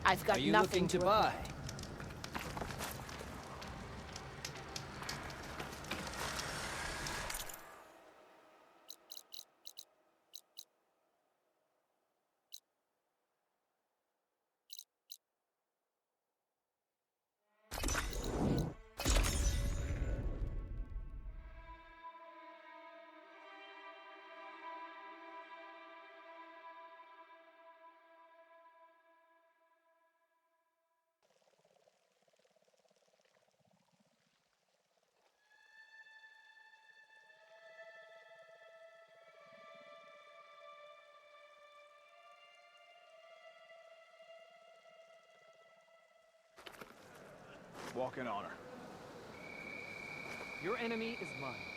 I've got Are you nothing looking to to buy? Walk in honor. Your enemy is mine.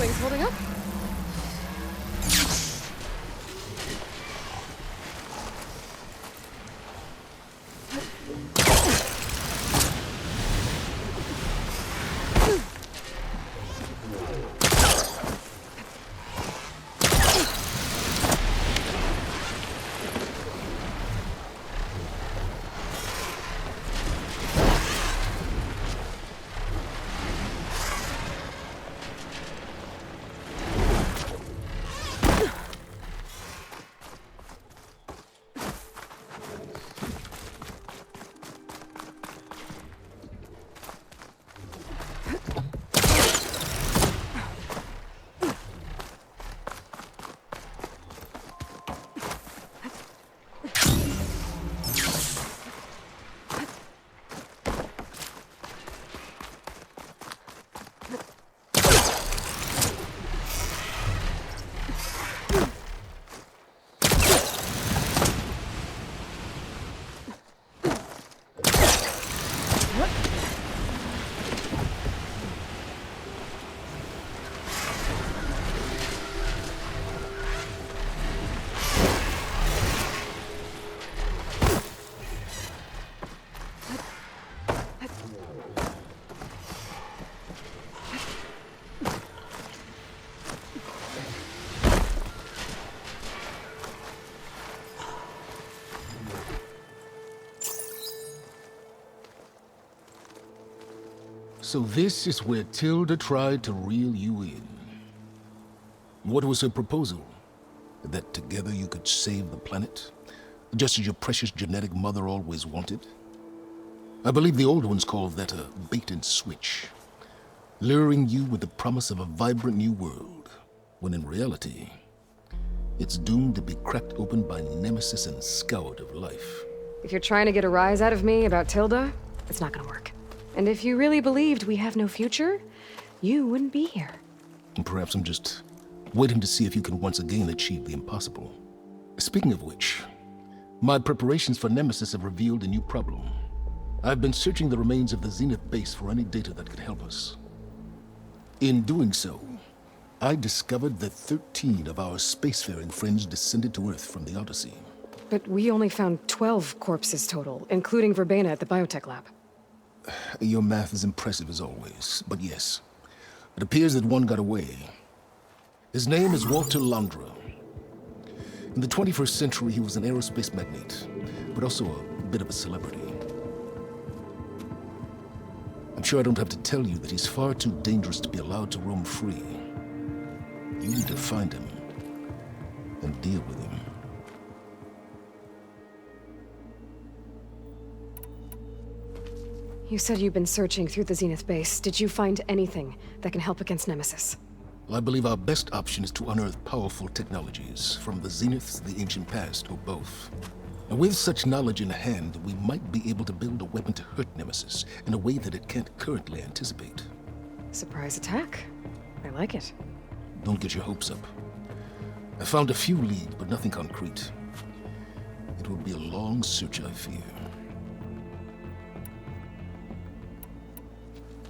Wings holding up? So this is where Tilda tried to reel you in. What was her proposal? That together you could save the planet? Just as your precious genetic mother always wanted? I believe the old ones called that a bait and switch. Luring you with the promise of a vibrant new world, when in reality, it's doomed to be cracked open by nemesis and scoured of life. If you're trying to get a rise out of me about Tilda, it's not gonna work. And if you really believed we have no future, you wouldn't be here. And perhaps I'm just waiting to see if you can once again achieve the impossible. Speaking of which, my preparations for Nemesis have revealed a new problem. I've been searching the remains of the Zenith base for any data that could help us. In doing so, I discovered that 13 of our spacefaring friends descended to Earth from the Odyssey. But we only found 12 corpses total, including Verbena at the biotech lab. Your math is impressive as always, but yes. It appears that one got away. His name is Walter Londra. In the 21st century, he was an aerospace magnate, but also a bit of a celebrity. I'm sure I don't have to tell you that he's far too dangerous to be allowed to roam free. You need to find him and deal with him. You said you've been searching through the Zenith base. Did you find anything that can help against Nemesis? Well, I believe our best option is to unearth powerful technologies from the Zeniths, the ancient past, or both. And with such knowledge in hand, we might be able to build a weapon to hurt Nemesis in a way that it can't currently anticipate. Surprise attack? I like it. Don't get your hopes up. I found a few leads, but nothing concrete. It will be a long search, I fear.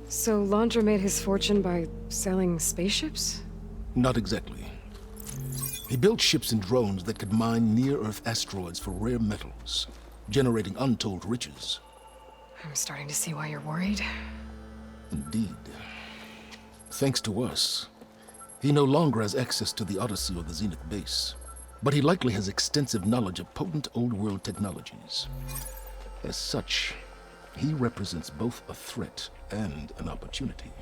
So Londra made his fortune by selling spaceships? Not exactly. He built ships and drones that could mine near-Earth asteroids for rare metals, generating untold riches. I'm starting to see why you're worried. Indeed. Thanks to us, he no longer has access to the Odyssey or the Zenith base, but he likely has extensive knowledge of potent old-world technologies. As such, he represents both a threat and an opportunity.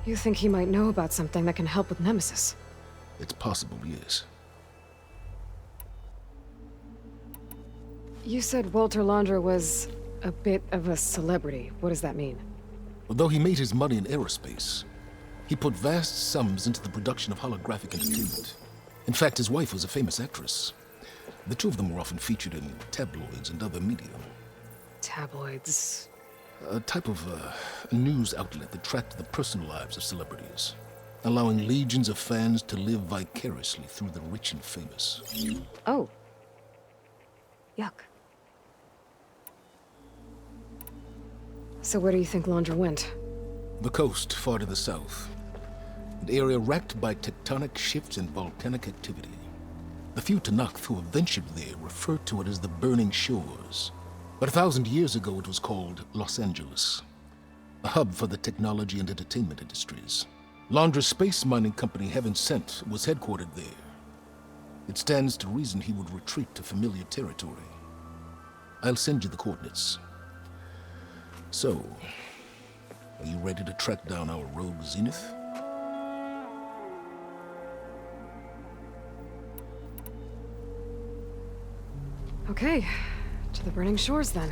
You think he might know about something that can help with Nemesis? It's possible, yes. You said Walter Londra was a bit of a celebrity. What does that mean? Although he made his money in aerospace, he put vast sums into the production of holographic entertainment. In fact, his wife was a famous actress. The two of them were often featured in tabloids and other media. Tabloids? A type of news outlet that tracked the personal lives of celebrities, allowing legions of fans to live vicariously through the rich and famous. Oh. Yuck. So where do you think Londra went? The coast, far to the south. An area racked by tectonic shifts and volcanic activity. The few Tanakh who have ventured there refer to it as the Burning Shores. But 1,000 years ago it was called Los Angeles, a hub for the technology and entertainment industries. Londra's space mining company, Heaven Sent, was headquartered there. It stands to reason he would retreat to familiar territory. I'll send you the coordinates. So, are you ready to track down our rogue Zenith? Okay, to the Burning Shores then.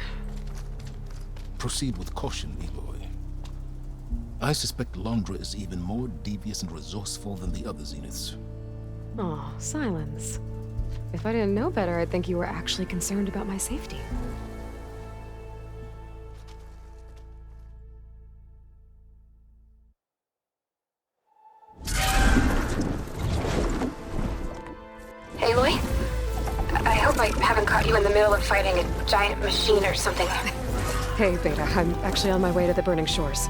Proceed with caution, Eloy. I suspect Londra is even more devious and resourceful than the other Zeniths. Aw, Silence. If I didn't know better, I'd think you were actually concerned about my safety. Aloy? I hope I haven't caught you in the middle of fighting a giant machine or something. Hey, Beta, I'm actually on my way to the Burning Shores.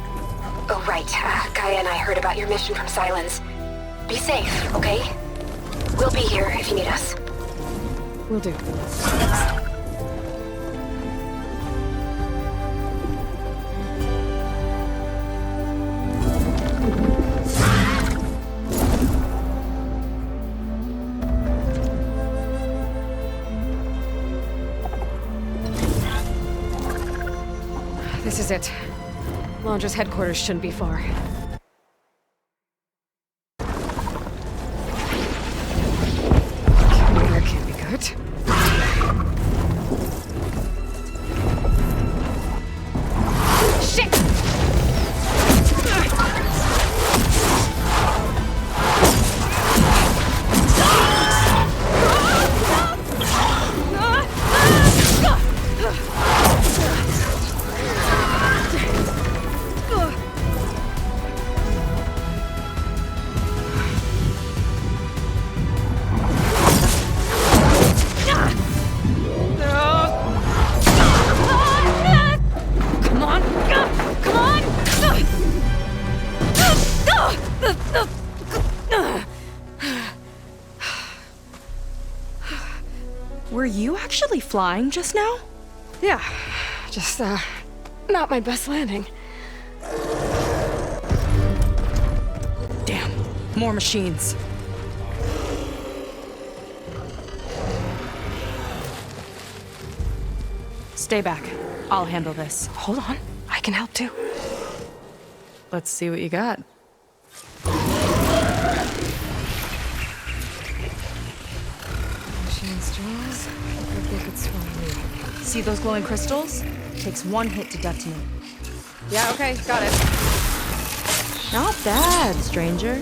Oh, right. Gaia and I heard about your mission from Silence. Be safe, okay? We'll be here if you need us. Will do. This is it. Londra's headquarters shouldn't be far. That can't be good. Shit! Were you actually flying just now? Yeah, just, not my best landing. Damn, more machines. Stay back. I'll handle this. Hold on, I can help too. Let's see what you got. Machine's jaws, look like they could swallow me. See those glowing crystals? Takes one hit to detonate. Yeah, okay, got it. Not bad, stranger.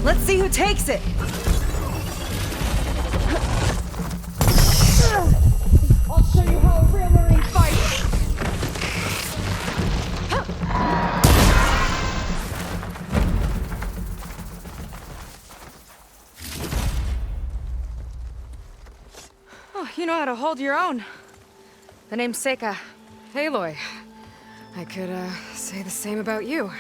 Let's see who takes it! I'll show you how a real Marine fights! Oh, you know how to hold your own. The name's Seika. Aloy, I could, say the same about you.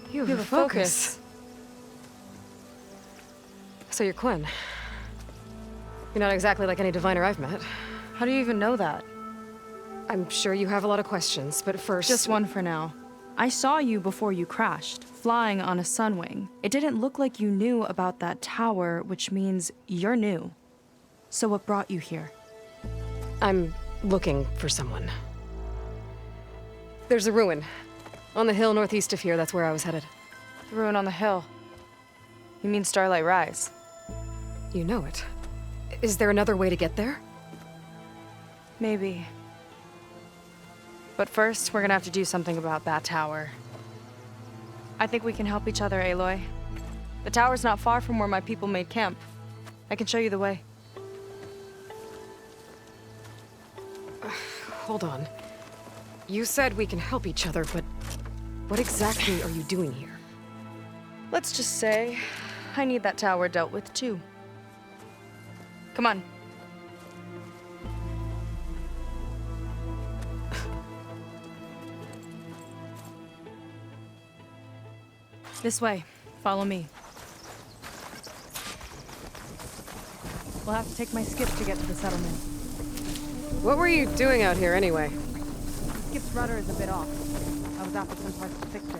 You have a focus. So you're Quinn. You're not exactly like any diviner I've met. How do you even know that? I'm sure you have a lot of questions, but first... Just one for now. I saw you before you crashed, flying on a sunwing. It didn't look like you knew about that tower, which means you're new. So what brought you here? I'm looking for someone. There's a ruin. On the hill northeast of here, that's where I was headed. The ruin on the hill. You mean Starlight Rise? You know it. Is there another way to get there? Maybe. But first, we're gonna have to do something about that tower. I think we can help each other, Aloy. The tower's not far from where my people made camp. I can show you the way. Hold on. You said we can help each other, but what exactly are you doing here? Let's just say, I need that tower dealt with too. Come on. This way. Follow me. We'll have to take my skip to get to the settlement. What were you doing out here anyway? The skip's rudder is a bit off. I was after some parts to fix it.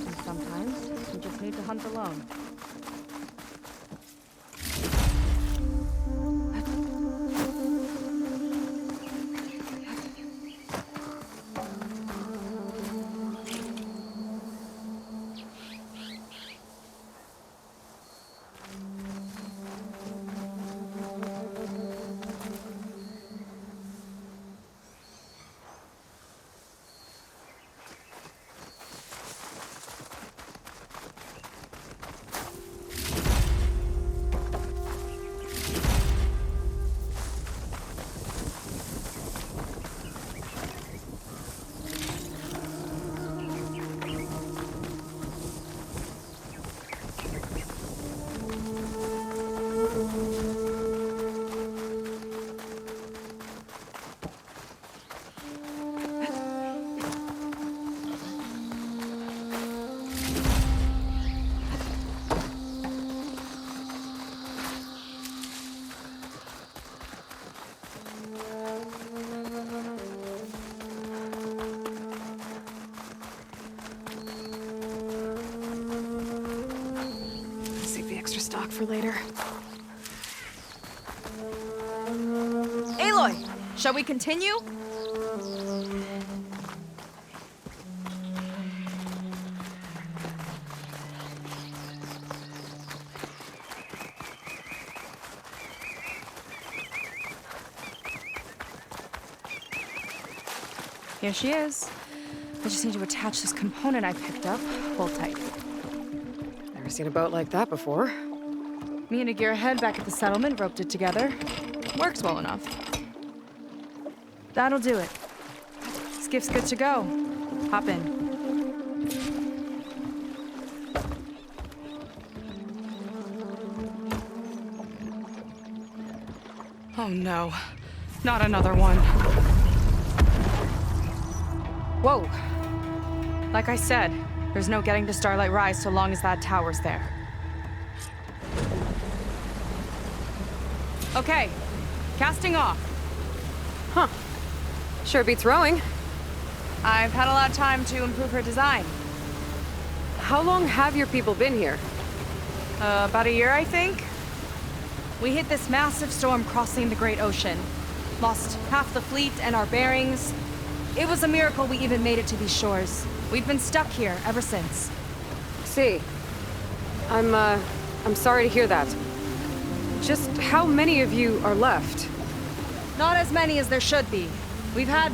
And sometimes, you just need to hunt alone. Stock for later. Aloy, shall we continue? Here she is. I just need to attach this component I picked up. Hold tight. Never seen a boat like that before. Me and a gearhead back at the settlement roped it together. Works well enough. That'll do it. Skiff's good to go. Hop in. Oh no. Not another one. Whoa. Like I said, there's no getting to Starlight Rise so long as that tower's there. Okay, casting off. Huh. Sure beats rowing. I've had a lot of time to improve her design. How long have your people been here? About a year, I think. We hit this massive storm crossing the Great Ocean. Lost half the fleet and our bearings. It was a miracle we even made it to these shores. We've been stuck here ever since. See. I'm sorry to hear that. Just how many of you are left? Not as many as there should be. We've had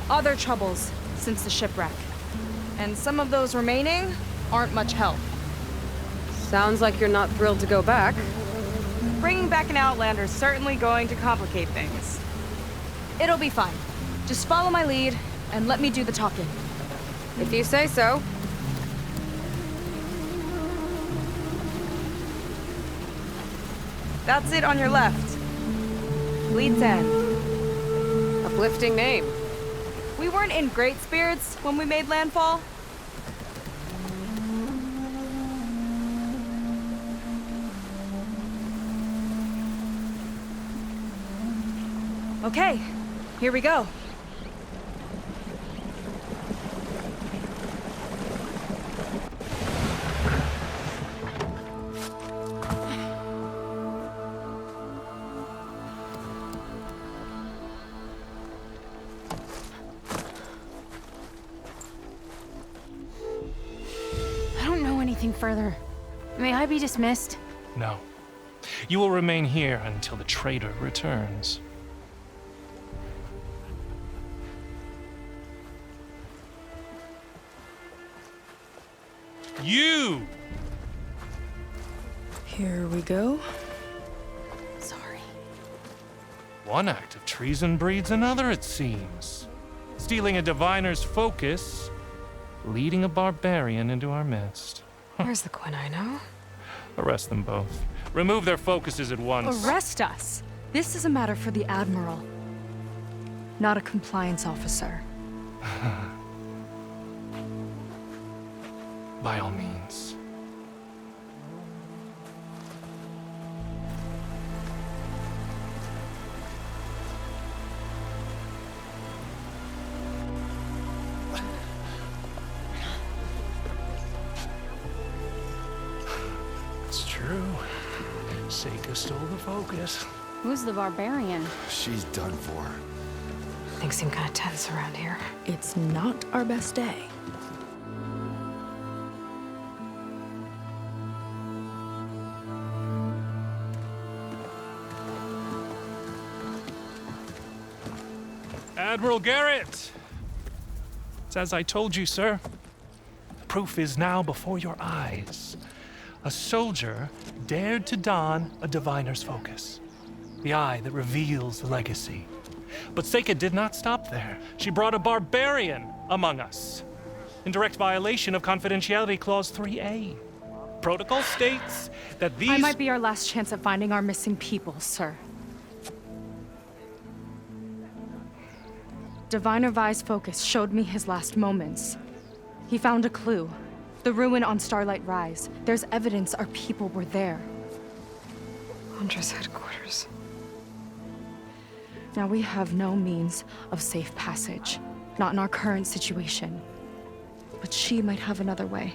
other troubles since the shipwreck. And some of those remaining aren't much help. Sounds like you're not thrilled to go back. Bringing back an Outlander is certainly going to complicate things. It'll be fine. Just follow my lead and let me do the talking. If you say so. That's it on your left. Lead's End. Uplifting name. We weren't in great spirits when we made landfall. Okay, here we go. I don't know anything further. May I be dismissed? No. You will remain here until the traitor returns. You! Here we go. Sorry. One act of treason breeds another, it seems. Stealing a diviner's focus, leading a barbarian into our midst. Where's the quinino? Arrest them both. Remove their focuses at once. Arrest us. This is a matter for the Admiral, not a compliance officer. By all means. It's true. Seika stole the focus. Who's the barbarian? She's done for. Things seem kind of tense around here. It's not our best day. Admiral Garrett! It's as I told you, sir. The proof is now before your eyes. A soldier dared to don a diviner's focus, the eye that reveals the legacy. But Seika did not stop there. She brought a barbarian among us, in direct violation of Confidentiality Clause 3A. Protocol states that these— I might be our last chance at finding our missing people, sir. Diviner Vi's focus showed me his last moments. He found a clue. The ruin on Starlight Rise. There's evidence our people were there. Hunter's headquarters. Now we have no means of safe passage. Not in our current situation. But she might have another way.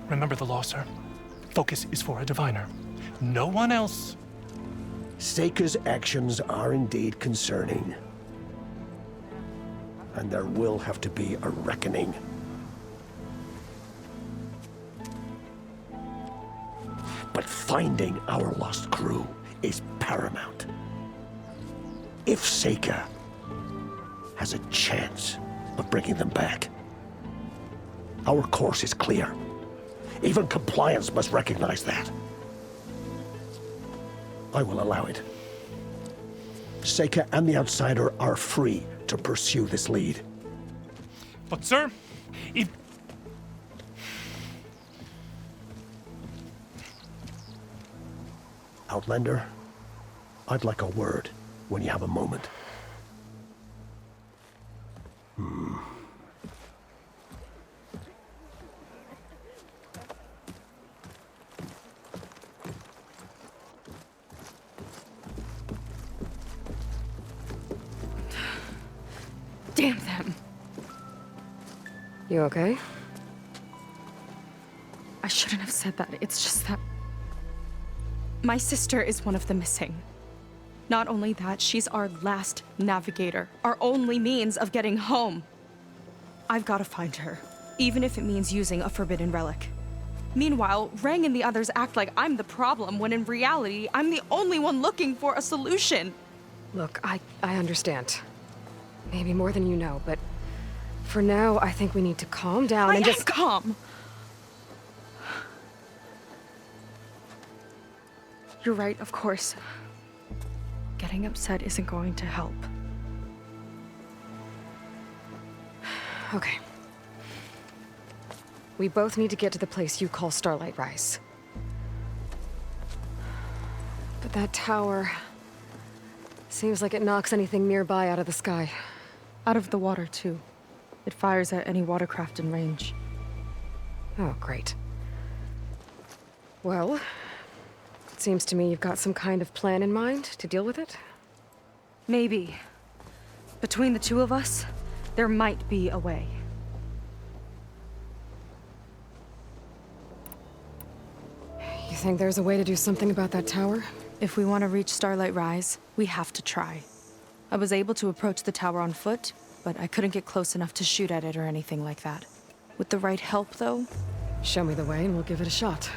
Remember the law, sir. Focus is for a diviner. No one else. Seika's actions are indeed concerning. And there will have to be a reckoning. But finding our lost crew is paramount. If Seika has a chance of bringing them back. Our course is clear. Even compliance must recognize that. I will allow it. Seika and the Outsider are free to pursue this lead. But, sir, if... Outlander, I'd like a word when you have a moment. Damn them. You okay? I shouldn't have said that. It's just that my sister is one of the missing. Not only that, she's our last navigator, our only means of getting home. I've got to find her, even if it means using a forbidden relic. Meanwhile, Rang and the others act like I'm the problem, when in reality, I'm the only one looking for a solution. Look, I understand. Maybe more than you know, but for now, I think we need to calm down and I am just... calm. You're right, of course. Getting upset isn't going to help. Okay. We both need to get to the place you call Starlight Rise. But that tower... seems like it knocks anything nearby out of the sky. Out of the water, too. It fires at any watercraft in range. Oh, great. Well, it seems to me you've got some kind of plan in mind to deal with it. Maybe. Between the two of us, there might be a way. You think there's a way to do something about that tower? If we want to reach Starlight Rise, we have to try. I was able to approach the tower on foot, but I couldn't get close enough to shoot at it or anything like that. With the right help, though, Show me the way and we'll give it a shot.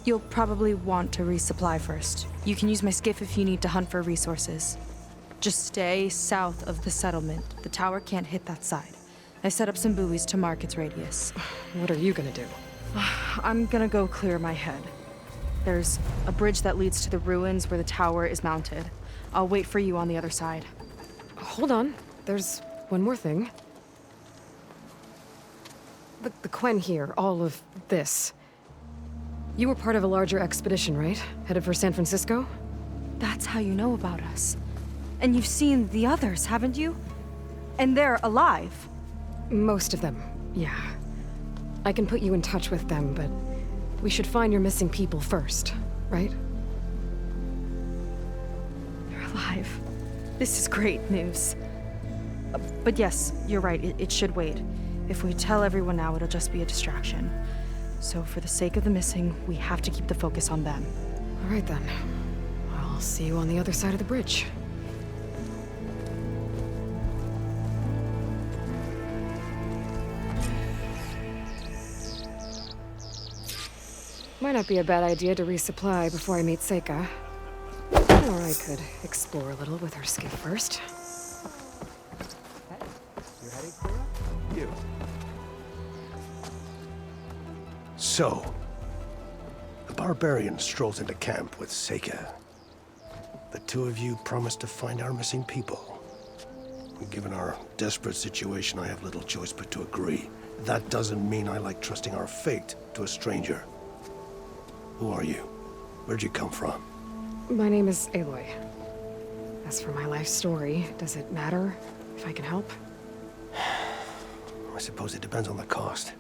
you'll probably want to resupply first. You can use my skiff if you need to hunt for resources. Just stay south of the settlement. The tower can't hit that side. I set up some buoys to mark its radius. What are you gonna do? I'm gonna go clear my head. There's a bridge that leads to the ruins where the tower is mounted. I'll wait for you on the other side. Hold on. There's one more thing. The Quen here, all of this. You were part of a larger expedition, right? Headed for San Francisco? That's how you know about us. And you've seen the others, haven't you? And they're alive. Most of them, yeah. I can put you in touch with them, but we should find your missing people first, right? They're alive. This is great news. But yes, you're right, it should wait. If we tell everyone now, it'll just be a distraction. So for the sake of the missing, we have to keep the focus on them. All right then. I'll see you on the other side of the bridge. Might not be a bad idea to resupply before I meet Seika. Or I could explore a little with her skiff first. So, the barbarian strolls into camp with Seika. The two of you promised to find our missing people. Given our desperate situation, I have little choice but to agree. That doesn't mean I like trusting our fate to a stranger. Who are you? Where'd you come from? My name is Aloy. As for my life story, does it matter if I can help? I suppose it depends on the cost.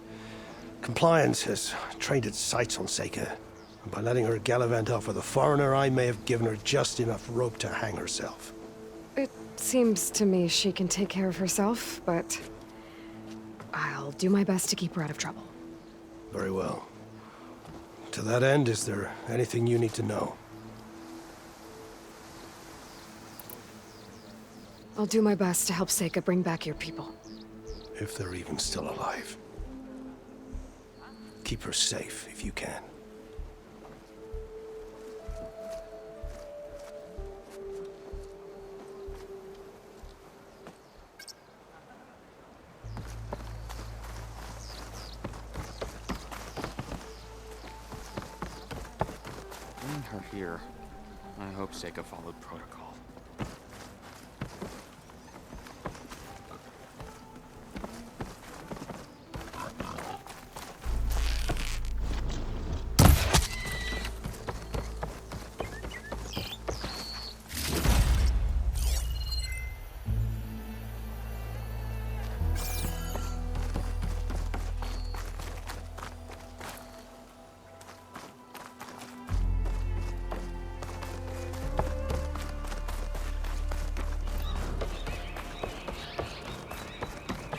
Compliance has trained its sights on Seika. And by letting her gallivant off with a foreigner, I may have given her just enough rope to hang herself. It seems to me she can take care of herself, but I'll do my best to keep her out of trouble. Very well. To that end, is there anything you need to know? I'll do my best to help Seika bring back your people. If they're even still alive. Keep her safe if you can. her here. I hope Seika followed protocol.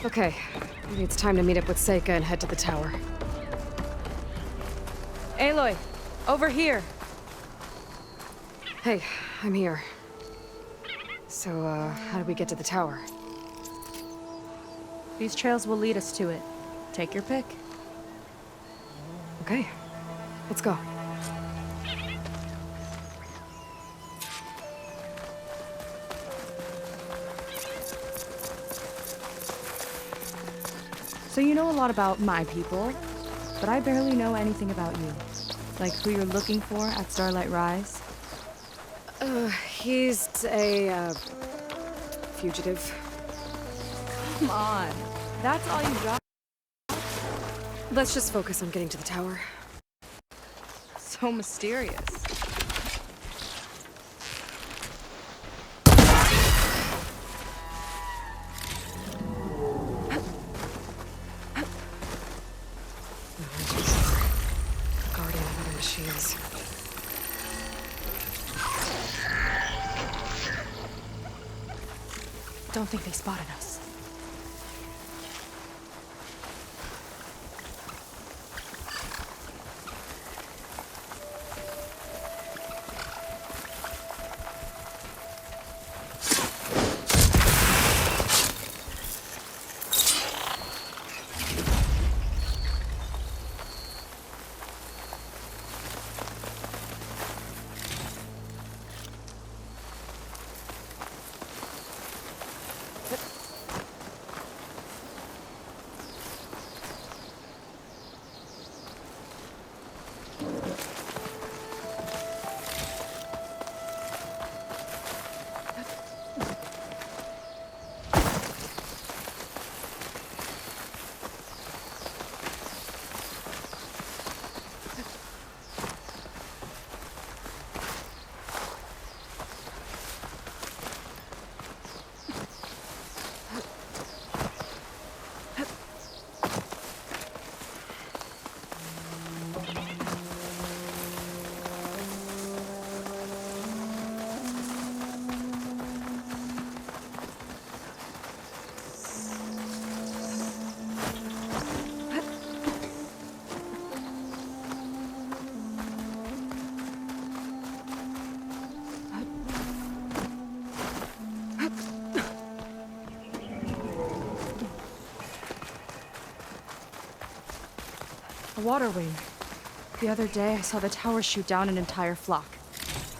Okay, maybe it's time to meet up with Seika and head to the tower. Aloy, over here. Hey, I'm here. So, how do we get to the tower? These trails will lead us to it. Take your pick. Okay, let's go. So you know a lot about my people, but I barely know anything about you. Like who you're looking for at Starlight Rise. He's a, fugitive. Come on, that's all you got? Let's just focus on getting to the tower. So mysterious. Guardian of other machines. Don't think they spotted us. A water wing. The other day, I saw the tower shoot down an entire flock.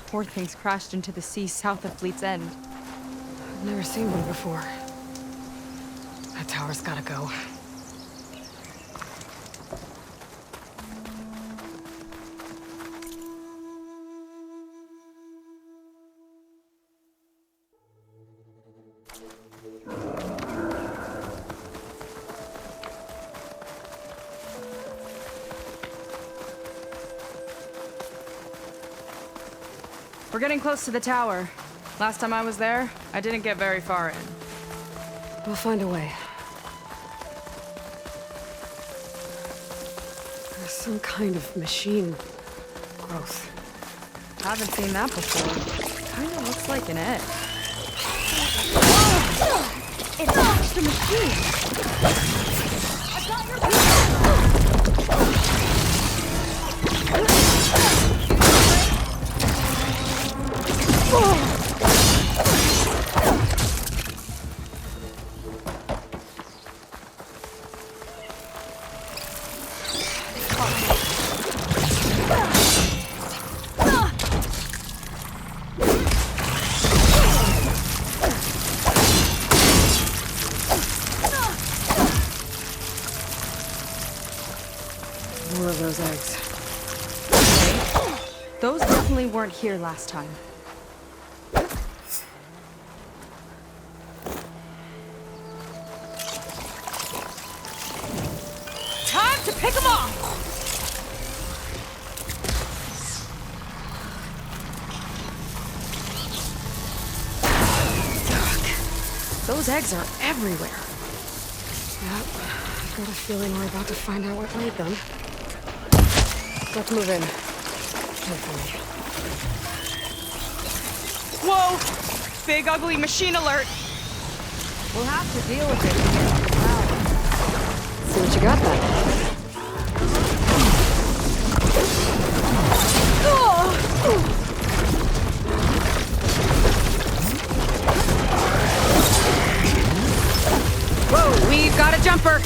Poor things crashed into the sea south of Fleet's End. I've never seen one before. That tower's gotta go. We're getting close to the tower. Last time I was there, I didn't get very far in. We'll find a way. There's some kind of machine growth. Haven't seen that before. Kinda looks like an egg. It's just a machine! More of those eggs. Those definitely weren't here last time. Time to pick them off! Those eggs are everywhere. Yep. I've got a feeling we're about to find out what laid them. Let's move in. Carefully. Whoa! Big ugly machine alert! We'll have to deal with it. See what you got then. Whoa, we've got a jumper!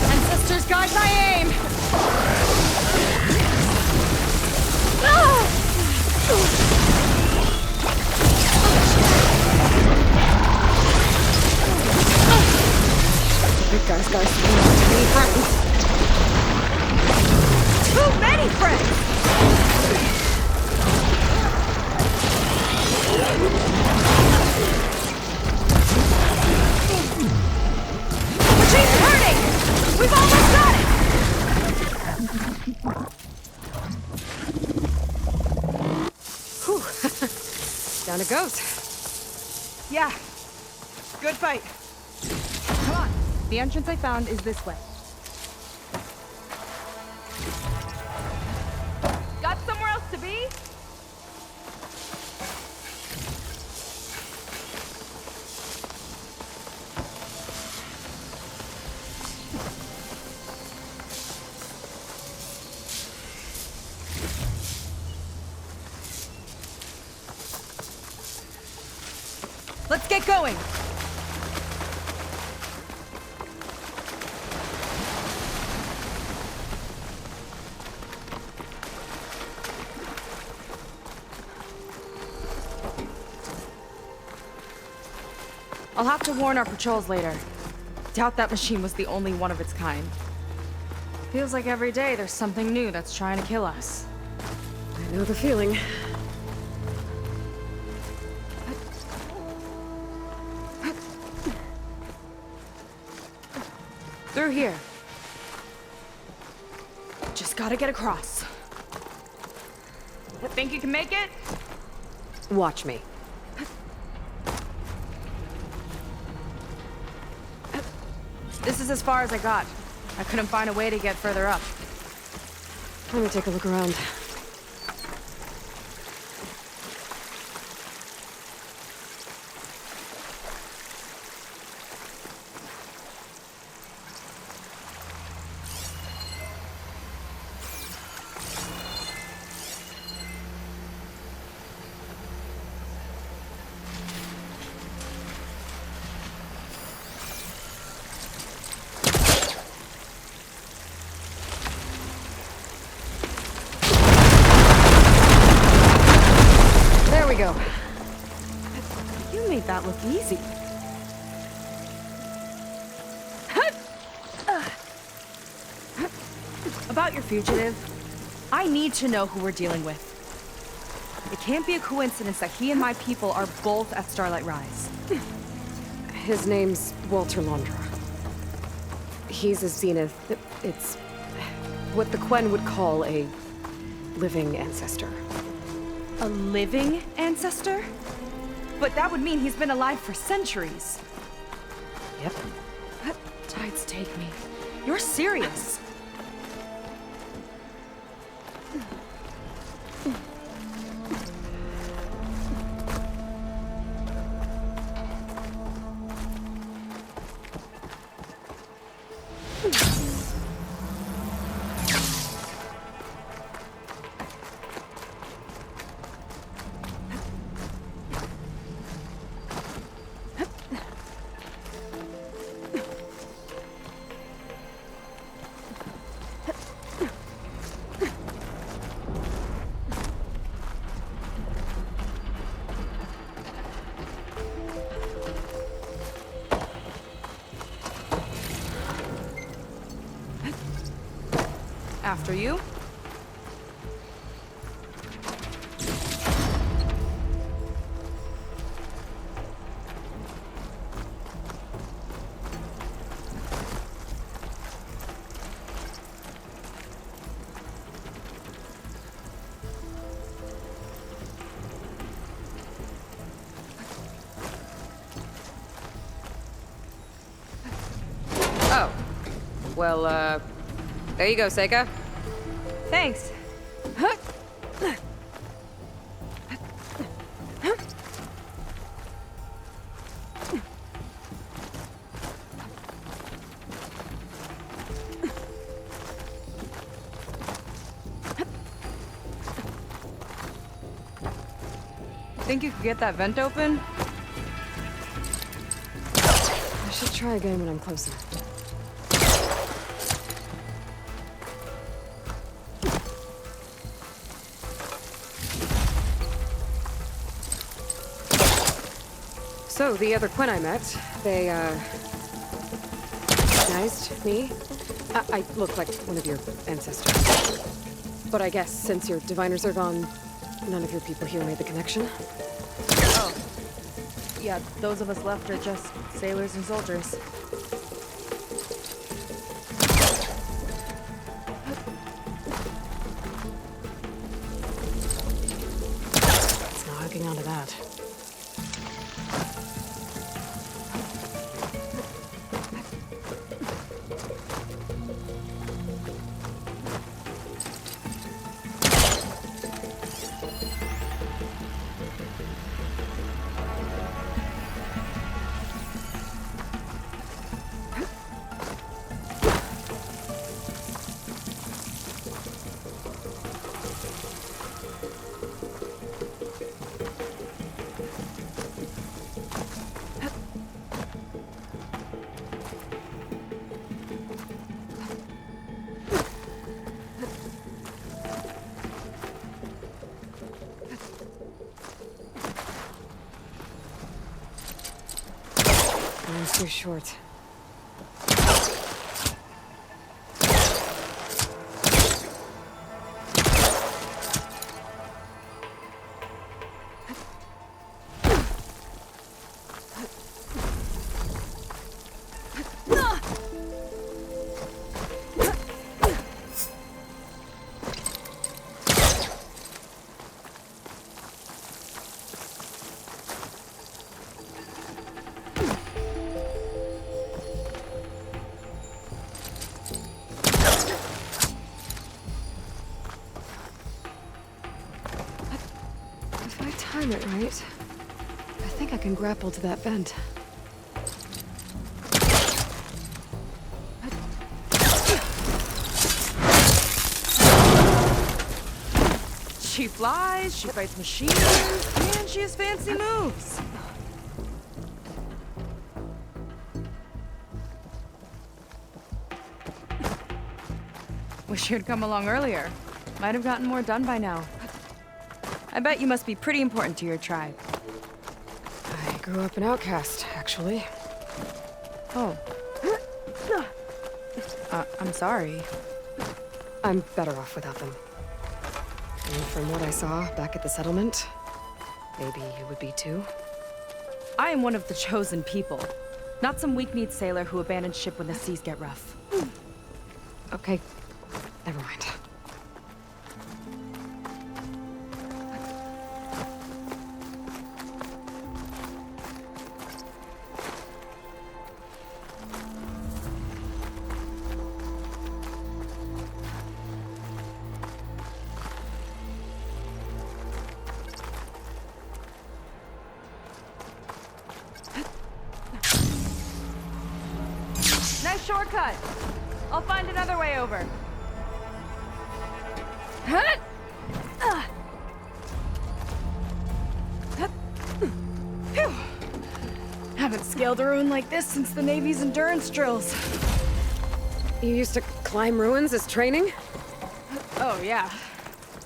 Ancestors guide my aim! Big guy's got too many friends. Too many friends! Machine's turning! We've almost got it! Whew. Down it goes. Yeah. Good fight. Come on. The entrance I found is this way. Got somewhere else to be? Let's get going! I'll have to warn our patrols later. Doubt that machine was the only one of its kind. Feels like every day there's something new that's trying to kill us. I know the feeling. Through here. Just gotta get across. Think you can make it? Watch me. This is as far as I got. I couldn't find a way to get further up. Let me take a look around. We go. You made that look easy. About your fugitive, I need to know who we're dealing with. It can't be a coincidence that he and my people are both at Starlight Rise. His name's Walter Londra. He's a Zenith. It's what the Quen would call a living ancestor. A living ancestor? But that would mean he's been alive for centuries. Yep. Tides take me. You're serious. After you. Oh. Well, there you go, Seika. Thanks. Think you could get that vent open? I should try again when I'm closer. So, the other Quen I met, they, recognized me. I look like one of your ancestors. But I guess since your diviners are gone, none of your people here made the connection? Oh. Yeah, those of us left are just sailors and soldiers. It's not hooking onto that. It's too short. If I time it right, I think I can grapple to that vent. She flies, she fights machines, and she has fancy moves. Wish you'd come along earlier. Might have gotten more done by now. I bet you must be pretty important to your tribe. I grew up an outcast, actually. Oh. I'm sorry. I'm better off without them. And from what I saw back at the settlement, maybe you would be too. I am one of the chosen people. Not some weak-kneed sailor who abandons ship when the seas get rough. Okay, never mind. Nice shortcut. I'll find another way over. Phew. Haven't scaled a ruin like this since the Navy's endurance drills. You used to climb ruins as training? Oh, yeah.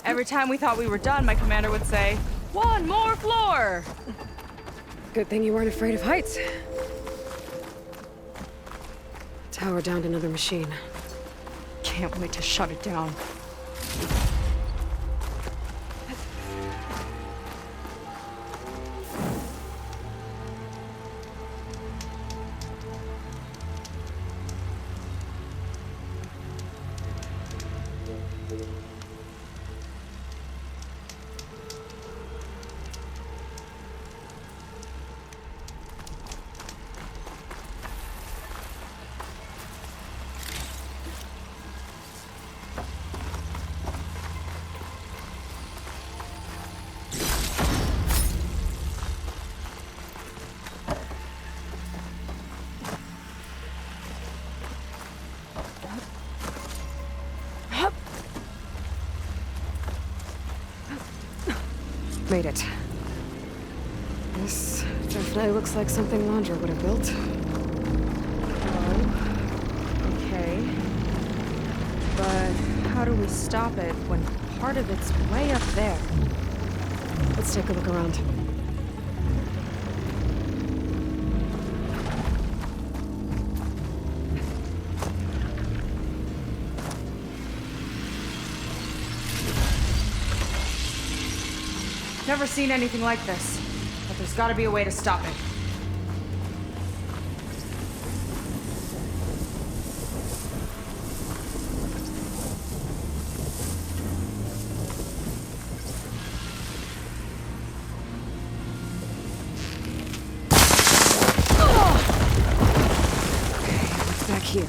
Every time we thought we were done, my commander would say, "One more floor!" Good thing you weren't afraid of heights. Tower downed another machine. Can't wait to shut it down. Made it. This definitely looks like something Landra would have built. Okay. But how do we stop it when part of it's way up there? Let's take a look around. Never seen anything like this, but there's gotta be a way to stop it. Okay, what's back here?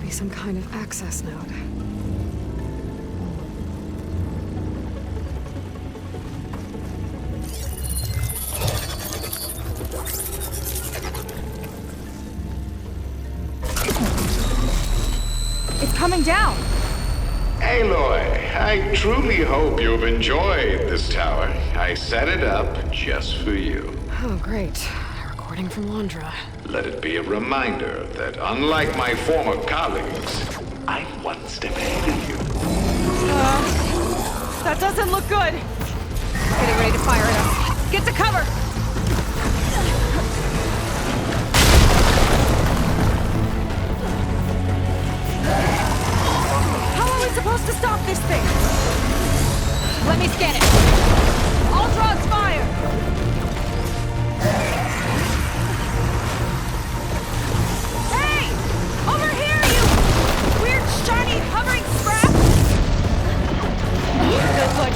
be some kind of access node. It's coming down! Aloy, I truly hope you've enjoyed this tower. I set it up just for you. Oh, great. A recording from Londra. Let it be a reminder that unlike my former colleagues, I'm one step ahead of you. That doesn't look good! Getting ready to fire at us. Get to cover! How are we supposed to stop this thing? Let me scan it. All drones fire! Hey! Over here, you weird, shiny, hovering scrap! Good.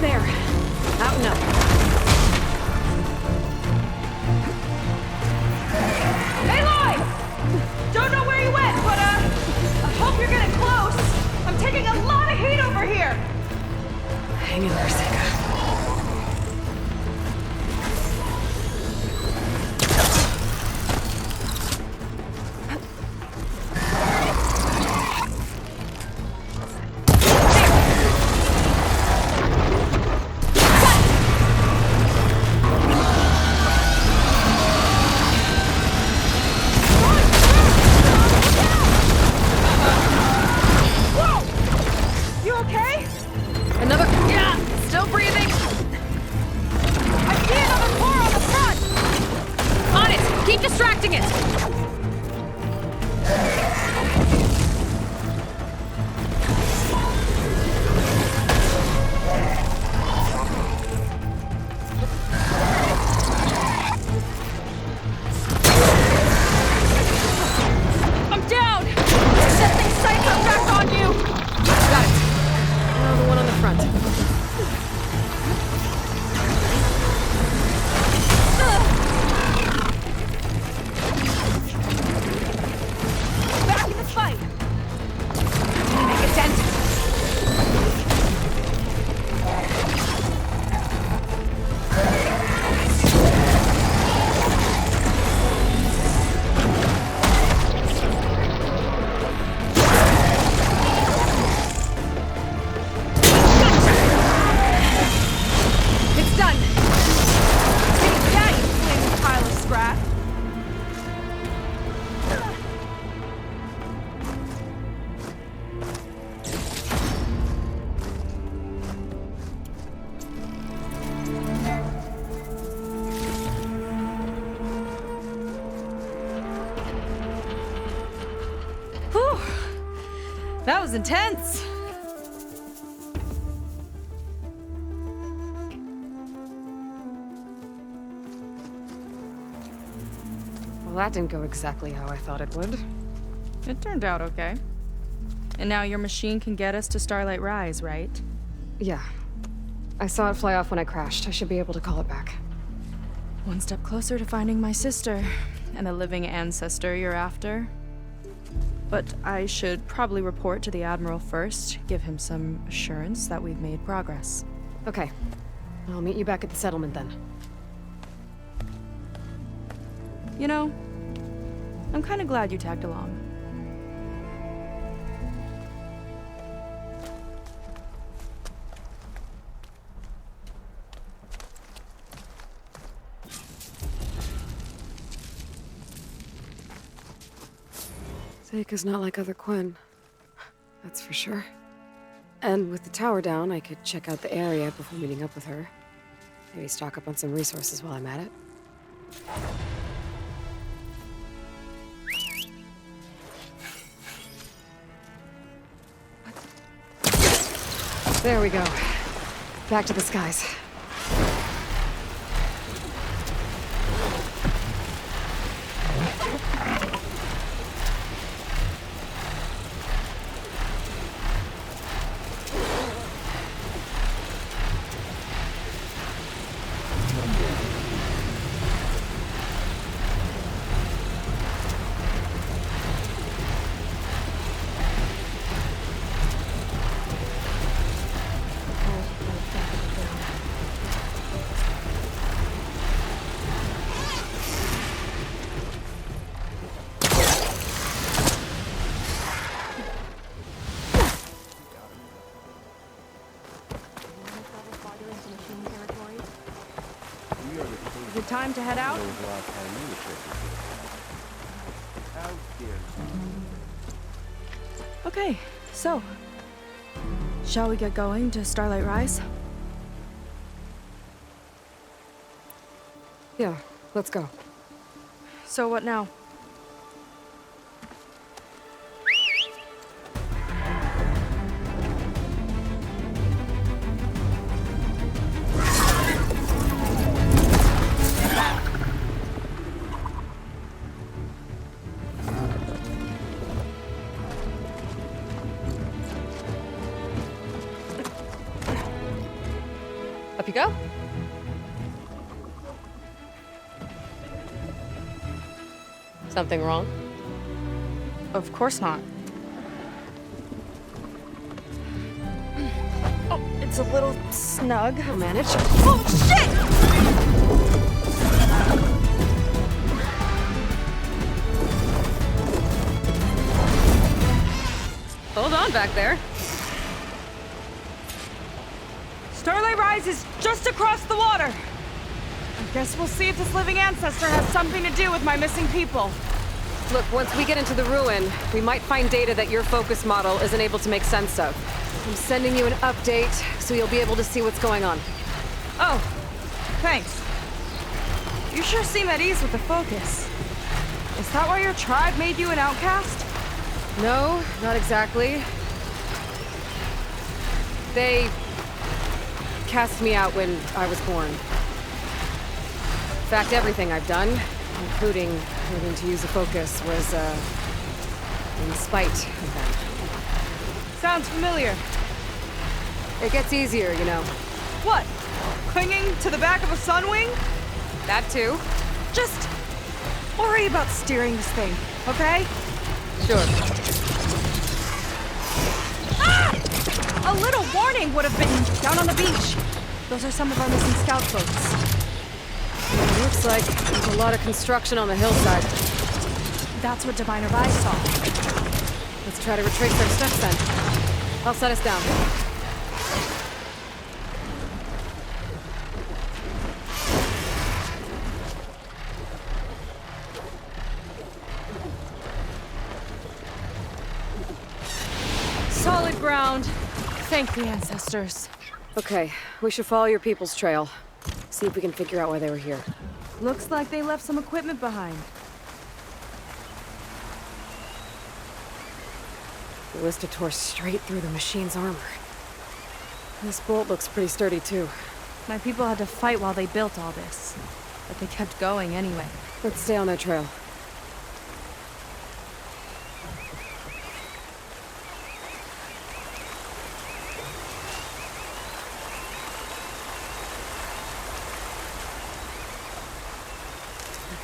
There. Out and up. Aloy! Don't know where you went, but I hope you're getting close. I'm taking a lot of heat over here. Hang in there, Seika. You okay? Another. Yeah! Still breathing! I see another core on the front. On it! Keep distracting it! I'm down. Setting sights are back on you. Got it. Now the one on the front. Back in the fight. Make a dent. It's done. Take that, you flaming pile of scrap. Whew. That was intense. Well, that didn't go exactly how I thought it would. It turned out okay. And now your machine can get us to Starlight Rise, right? Yeah. I saw it fly off when I crashed. I should be able to call it back. One step closer to finding my sister and the living ancestor you're after. But I should probably report to the Admiral first, give him some assurance that we've made progress. Okay. I'll meet you back at the settlement then. You know, I'm kind of glad you tagged along. Seika's not like other Quen. That's for sure. And with the tower down, I could check out the area before meeting up with her. Maybe stock up on some resources while I'm at it. There we go. Back to the skies. Is it time to head out? Okay, so shall we get going to Starlight Rise? Yeah, let's go. So what now? Up you go. Something wrong? Of course not. Oh, it's a little snug. I'll manage. Oh, shit! Hold on back there. Starlight Rise is just across the water. I guess we'll see if this living ancestor has something to do with my missing people. Look, once we get into the ruin, we might find data that your focus model isn't able to make sense of. I'm sending you an update, so you'll be able to see what's going on. Oh, thanks. You sure seem at ease with the focus. Is that why your tribe made you an outcast? No, not exactly. They cast me out when I was born. In fact, everything I've done, including learning to use a focus, was, in spite of them. Sounds familiar. It gets easier, you know. What? Clinging to the back of a sunwing? That too. Just worry about steering this thing, okay? Sure. Ah! A little warning would have been down on the beach. Those are some of our missing scout boats. It looks like there's a lot of construction on the hillside. That's what Diviner Vi saw. Let's try to retrace their steps then. I'll set us down. Solid ground. Thank the ancestors. Okay, we should follow your people's trail. See if we can figure out why they were here. Looks like they left some equipment behind. The Ballista tore straight through the machine's armor. This bolt looks pretty sturdy too. My people had to fight while they built all this. But they kept going anyway. Let's stay on their trail.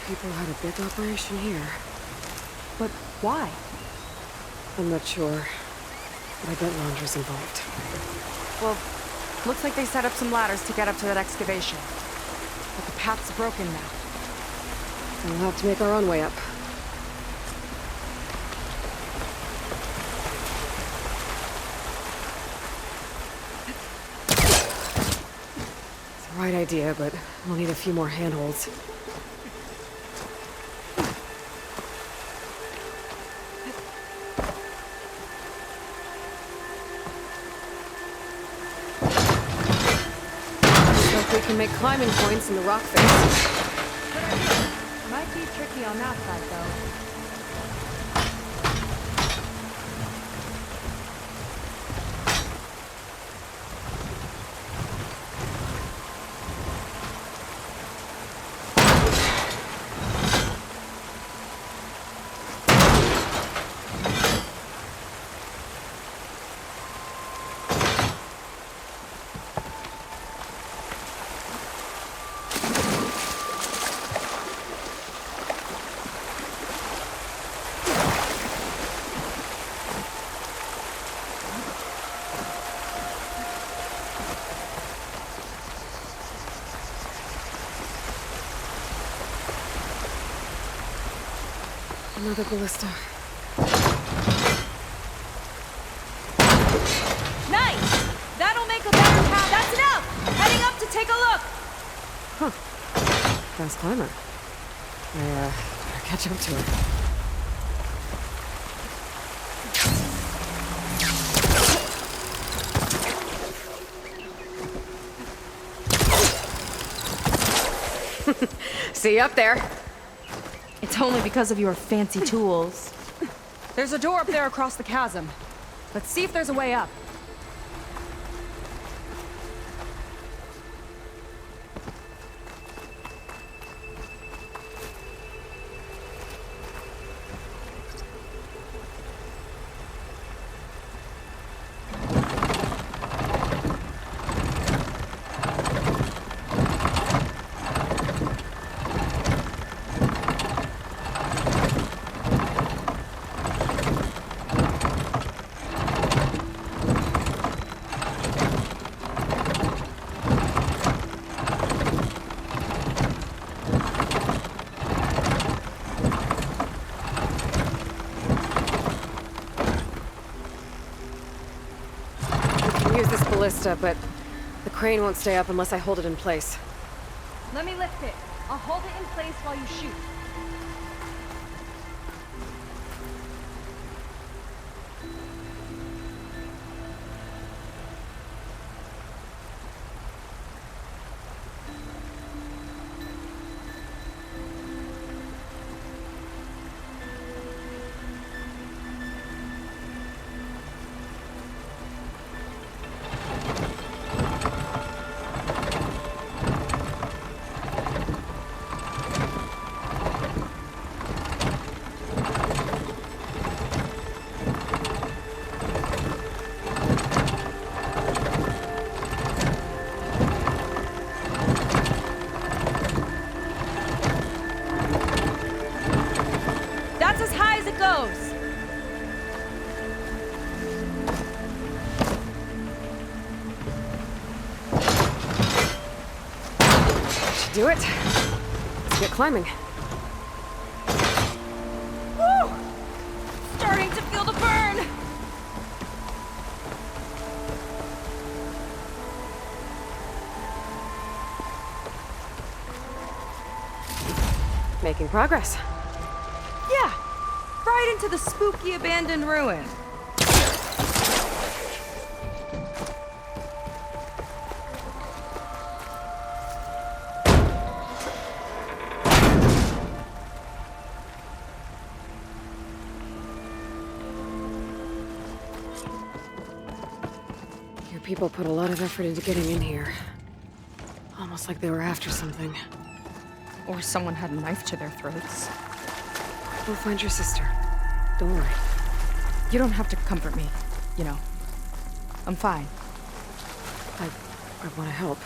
People had a big operation here. But why? I'm not sure. But I bet Laundra's involved. Well, looks like they set up some ladders to get up to that excavation. But the path's broken now. We'll have to make our own way up. It's the right idea, but we'll need a few more handholds. We can make climbing points in the rock face. Might be tricky on that side, though. Another ballista. Nice! That'll make a better path. That's enough! Heading up to take a look! Huh. Fast climber. I, better catch up to her. See you up there. It's only because of your fancy tools. There's a door up there across the chasm. Let's see if there's a way up. Use this ballista, but the crane won't stay up unless I hold it in place. Let me lift it. I'll hold it in place while you shoot. That's as high as it goes. Should do it. Let's get climbing. Woo! Starting to feel the burn. Making progress. Yeah, right into the spooky abandoned ruin. Your people put a lot of effort into getting in here. Almost like they were after something. Or someone had a knife to their throats. We'll find your sister. Don't worry. You don't have to comfort me, you know. I'm fine. I want to help.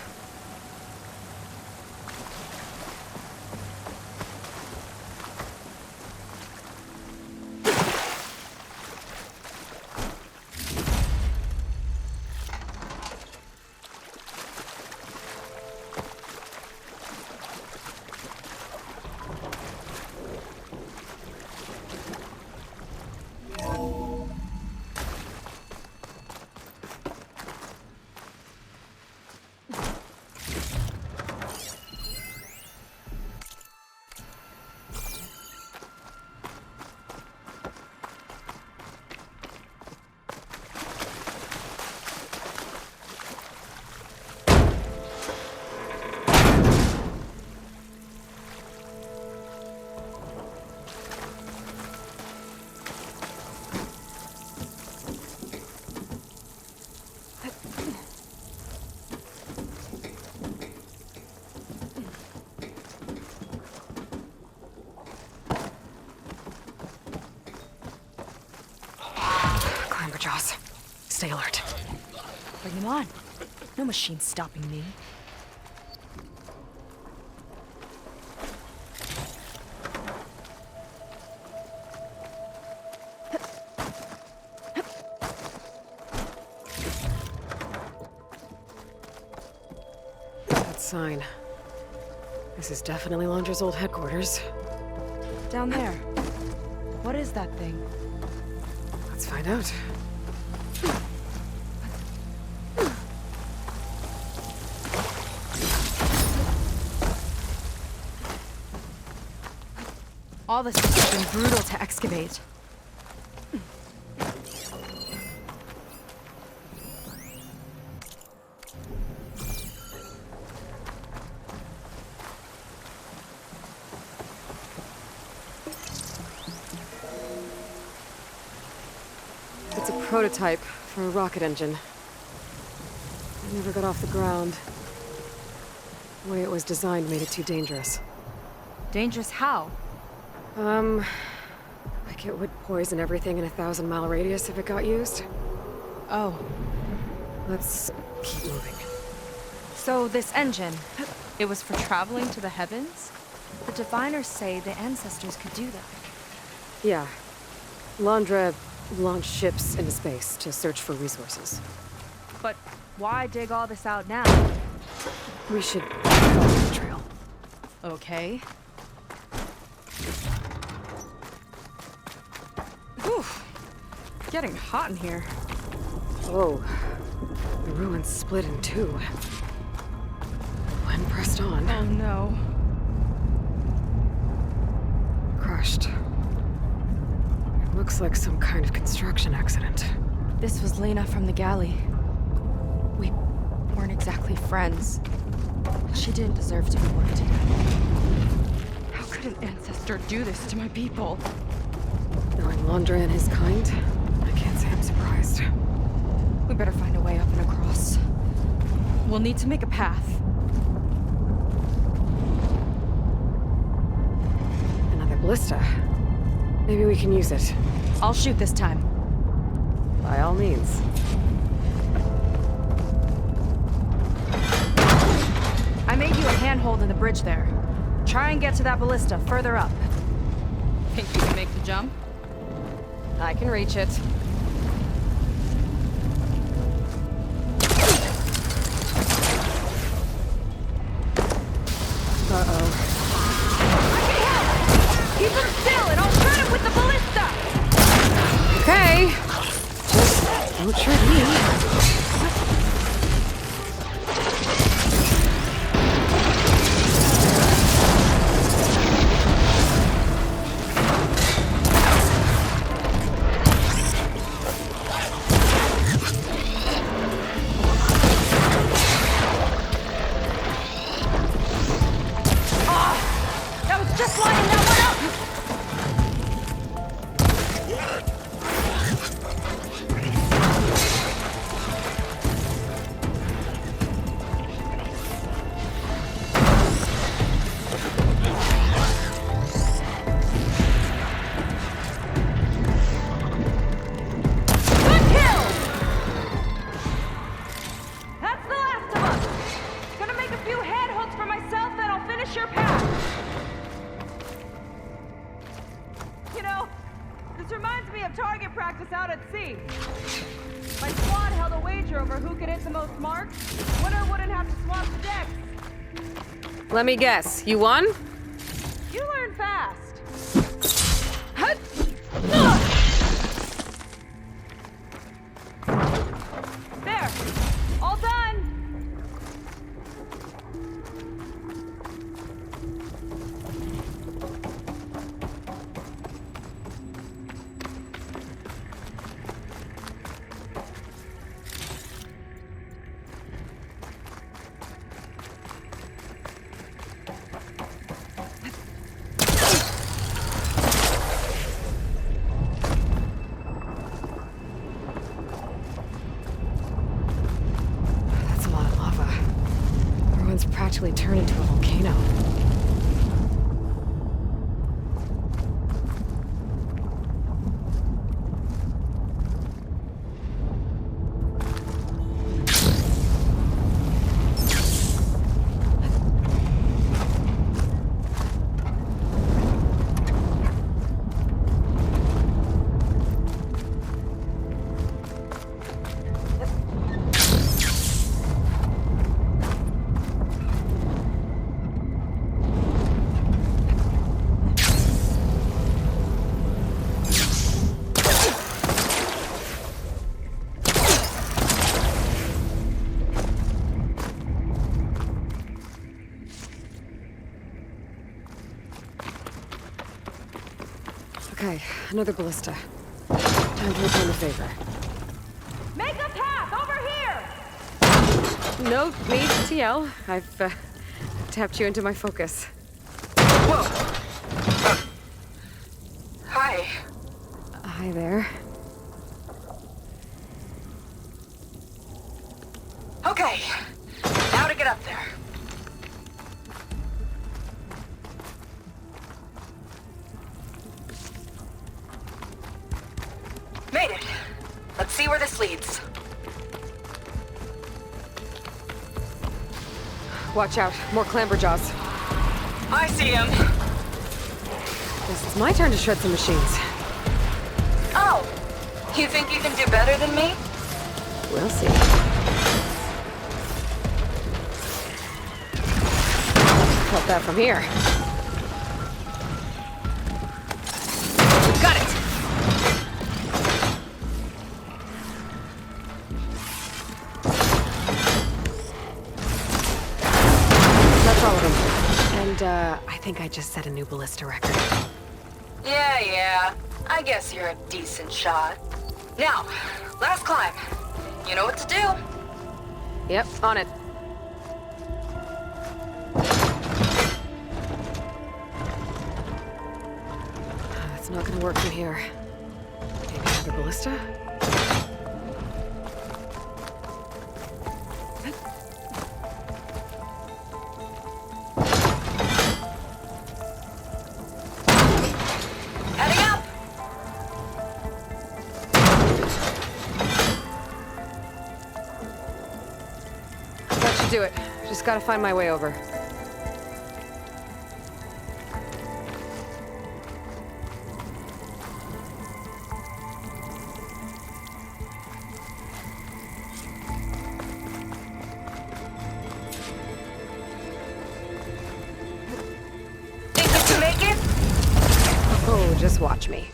Jaws. Stay alert. Bring him on. No machine's stopping me. That sign. This is definitely Londra's old headquarters. Down there. What is that thing? Let's find out. All this has been brutal to excavate. It's a prototype for a rocket engine. It never got off the ground. The way it was designed made it too dangerous. Dangerous how? Like it would poison everything in a 1,000-mile radius if it got used. Oh, Let's keep moving. so this engine, it was for traveling to the heavens? The diviners say the ancestors could do that. Yeah. Landra launched ships into space to search for resources. But why dig all this out now? We should follow the trail. Okay. Whew. Getting hot in here. Oh. The ruins split in two. When pressed on. Oh no. Crushed. It looks like some kind of construction accident. This was Lena from the galley. We weren't exactly friends. She didn't deserve to be worked to death. How could an ancestor do this to my people? Knowing Landra and his kind, I can't say I'm surprised. We better find a way up and across. We'll need to make a path. Another ballista. Maybe we can use it. I'll shoot this time. By all means. I made you a handhold in the bridge there. Try and get to that ballista further up. Think you can make the jump? I can reach it. Uh-oh. Keep him still and I'll shoot him with the ballista! Okay. Just don't shoot me. That was just lining that one up! Good kill! That's the last of us! Gonna make a few handholds for myself, then I'll finish your path. You know, this reminds me of target practice out at sea. My squad held a wager over who could hit the most marks. Winner wouldn't have to swap the decks. Let me guess. You won? You learn fast. There. All done. That's a lot of lava. Ruins practically turned into a volcano. Okay, another ballista. Time to return the favor. Make a path over here! No need to yell. I've tapped you into my focus. Whoa! Hi. Hi there. Okay. Now to get up there. Made it. Let's see where this leads. Watch out. More clamberjaws. I see him. Guess it's my turn to shred some machines. Oh, you think you can do better than me? We'll see. Help that from here. Got it! That's all of them. And, I think I just set a new ballista record. Yeah. I guess you're a decent shot. Now, last climb. You know what to do. Yep, on it. It's not gonna work from here. Maybe another ballista? Heading up! That should do it. Just gotta find my way over. Think you can make it? Oh, just watch me.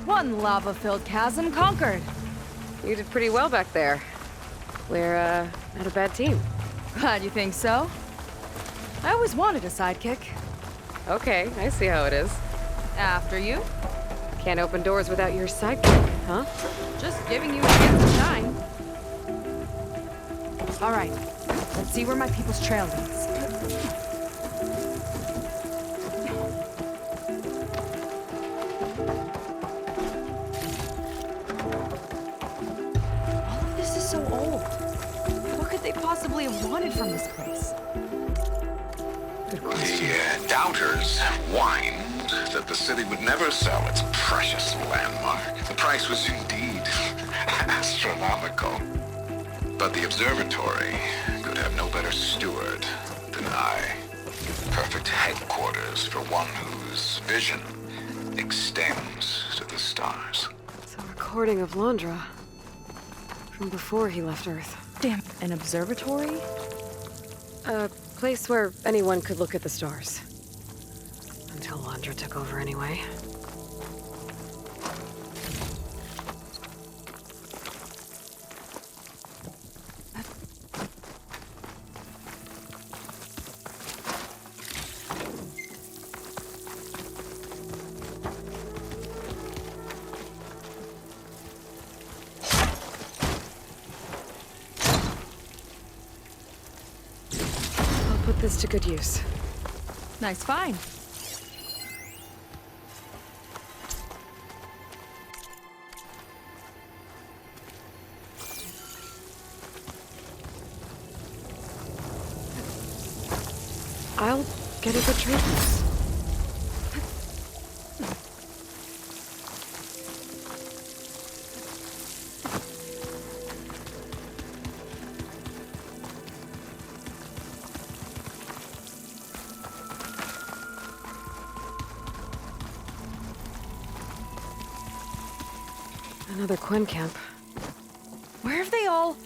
One lava-filled chasm conquered. You did pretty well back there. We're, not a bad team. Glad you think so. I always wanted a sidekick. Okay, I see how it is. After you. Can't open doors without your sidekick, huh? Just giving you a chance to shine. All right, let's see where my people's trail leads. All of this is so old. What could they possibly have wanted from this place? Good question. The doubters whined that the city would never sell its precious landmark. The price was indeed astronomical. But the observatory could have no better steward than I. Perfect headquarters for one whose vision extends to the stars. It's a recording of Londra. From before he left Earth. Damn, an observatory? A place where anyone could look at the stars. Until Londra took over anyway. I'll put this to good use. Nice find. I'll get a good trade for this. Another Quinn camp. Where have they all...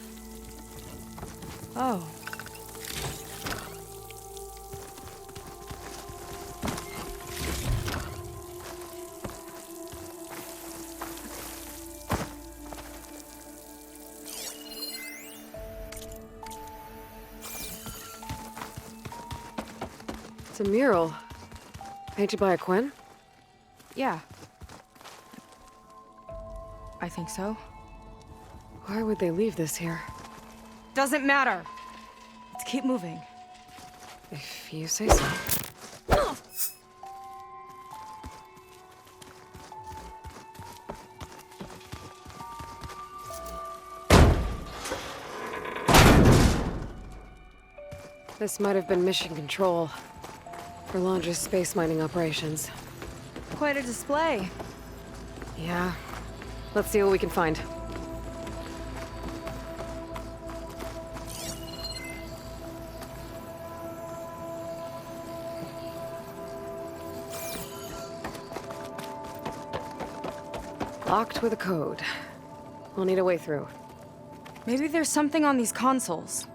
Oh. It's a mural. Painted by a Quinn? Yeah. I think so. Why would they leave this here? Doesn't matter. Let's keep moving. If you say so. This might have been mission control for Londra's space mining operations. Quite a display. Yeah. Let's see what we can find. Locked with a code. We'll need a way through. Maybe there's something on these consoles.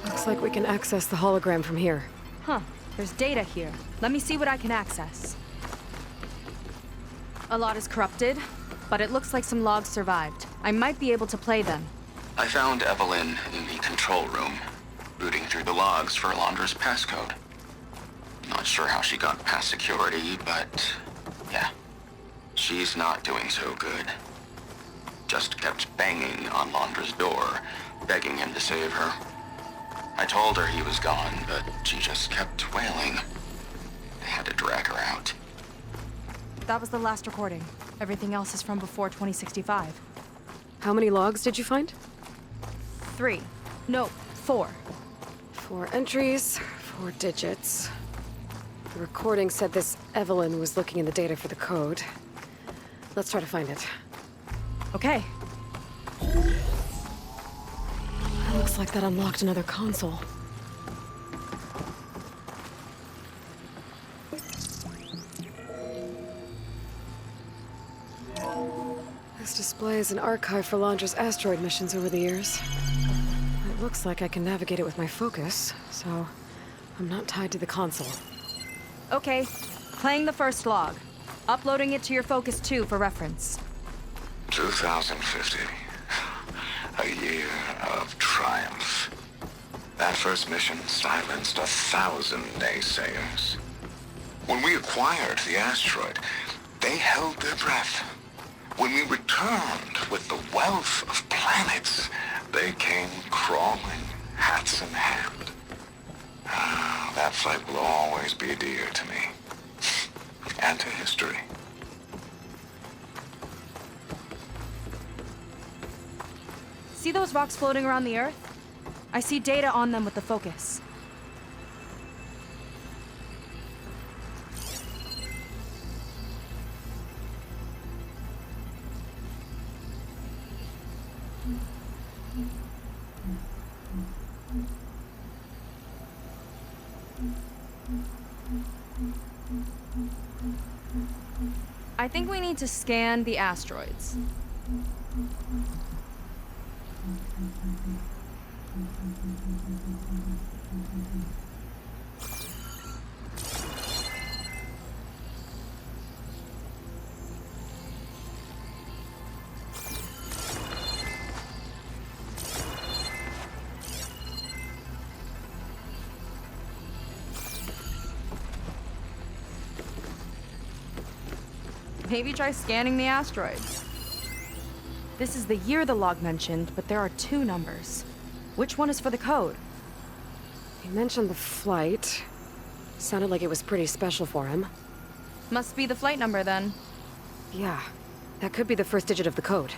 Looks like we can access the hologram from here. Huh. There's data here. Let me see what I can access. A lot is corrupted, but it looks like some logs survived. I might be able to play them. I found Evelyn in the control room, rooting through the logs for Alondra's passcode. Not sure how she got past security, but yeah, she's not doing so good. Just kept banging on Alondra's door, begging him to save her. I told her he was gone, but she just kept wailing. I had to drag her out. That was the last recording. Everything else is from before 2065. How many logs did you find? 3. No, 4. 4 entries, 4 digits. The recording said this Evelyn was looking in the data for the code. Let's try to find it. Okay. Looks like that unlocked another console. This displays an archive for Londra's asteroid missions over the years. It looks like I can navigate it with my focus, so I'm not tied to the console. Okay. Playing the first log. Uploading it to your Focus 2 for reference. 2050. A year of triumph. That first mission silenced 1,000 naysayers. When we acquired the asteroid, they held their breath. When we returned with the wealth of planets, they came crawling, hats in hand. That fight will always be dear to me. And to history. See those rocks floating around the Earth? I see data on them with the focus. I think we need to scan the asteroids. Maybe try scanning the asteroids. This is the year the log mentioned, but there are 2 numbers. Which one is for the code? He mentioned the flight. Sounded like it was pretty special for him. Must be the flight number then. Yeah, that could be the first digit of the code.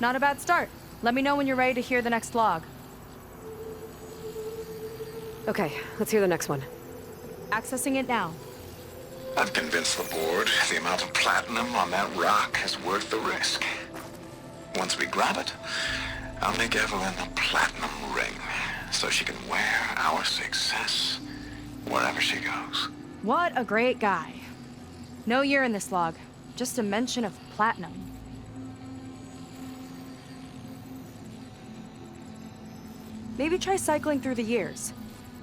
Not a bad start. Let me know when you're ready to hear the next log. Okay, let's hear the next one. Accessing it now. I've convinced the board the amount of platinum on that rock is worth the risk. Once we grab it, I'll make Evelyn a platinum ring so she can wear our success wherever she goes. What a great guy. No year in this log, just a mention of platinum. Maybe try cycling through the years.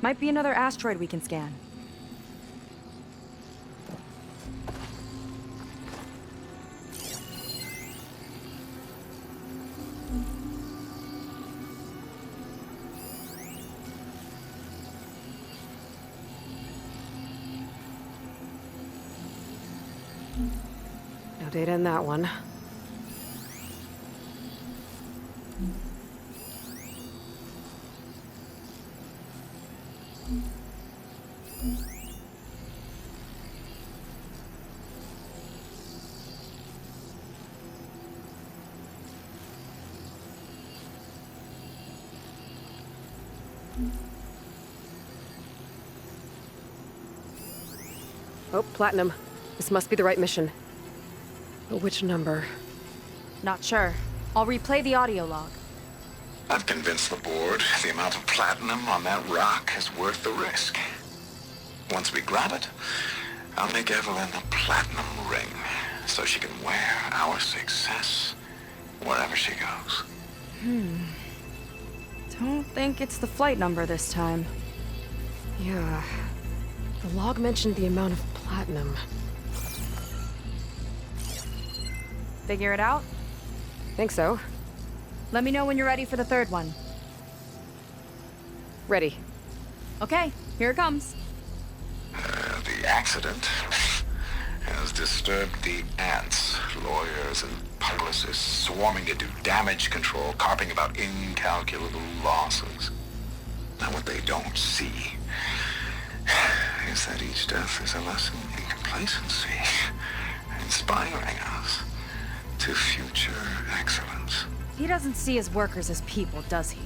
Might be another asteroid we can scan. No data in that one. Oh, Platinum. This must be the right mission. But which number? Not sure. I'll replay the audio log. I've convinced the board the amount of platinum on that rock is worth the risk. Once we grab it, I'll make Evelyn a platinum ring so she can wear our success wherever she goes. Don't think it's the flight number this time. Yeah. The log mentioned the amount of platinum. Figure it out? Think so. Let me know when you're ready for the third one. Ready. Okay, here it comes. The accident has disturbed the ants, lawyers and publicists swarming to do damage control, carping about incalculable losses. Now what they don't see is that each death is a lesson in complacency, inspiring us to future excellence. He doesn't see his workers as people, does he?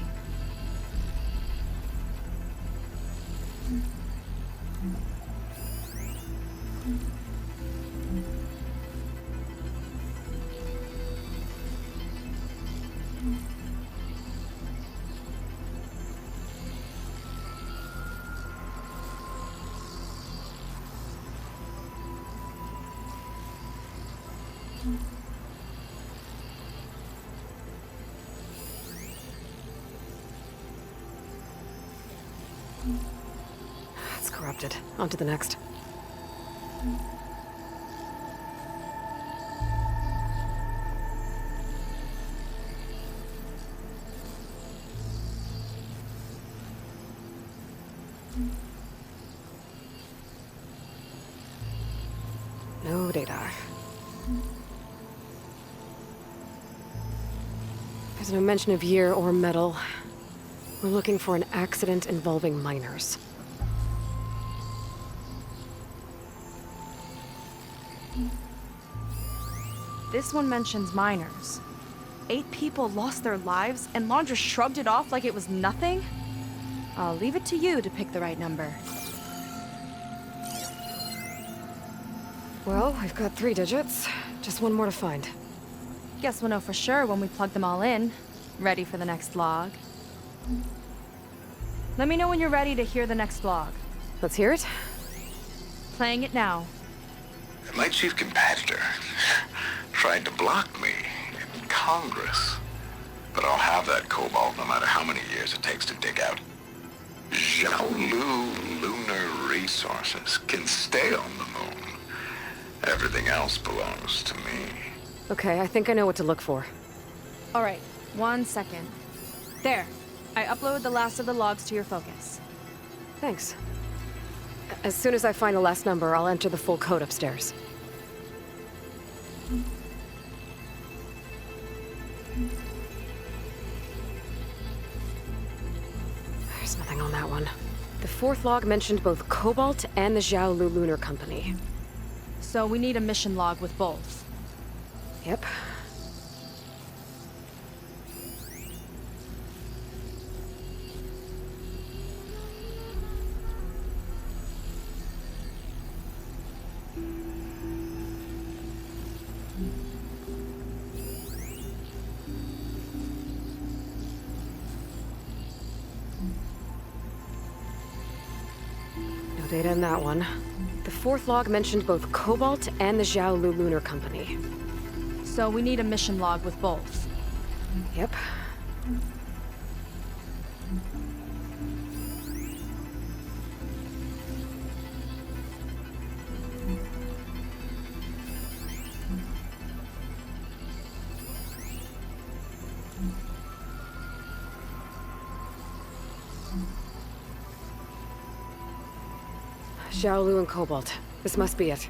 It's corrupted. On to the next. No data. There's no mention of year or metal. We're looking for an accident involving miners. This one mentions miners. 8 people lost their lives, and Laundra shrugged it off like it was nothing? I'll leave it to you to pick the right number. Well, we've got 3 digits. Just one more to find. Guess we'll know for sure when we plug them all in. Ready for the next log. Let me know when you're ready to hear the next log. Let's hear it. Playing it now. My chief competitor tried to block me in Congress. But I'll have that cobalt no matter how many years it takes to dig out. Xiaolu lunar resources can stay on the moon. Everything else belongs to me. Okay, I think I know what to look for. All right, 1 second. There. I uploaded the last of the logs to your focus. Thanks. As soon as I find the last number, I'll enter the full code upstairs. There's nothing on that one. The 4th log mentioned both Cobalt and the Xiaolu Lunar Company. So we need a mission log with both. Yep. No data in that one. The 4th log mentioned both Cobalt and the Xiaolu Lunar Company. So we need a mission log with both. Yep. Xiaolu and Cobalt. This must be it.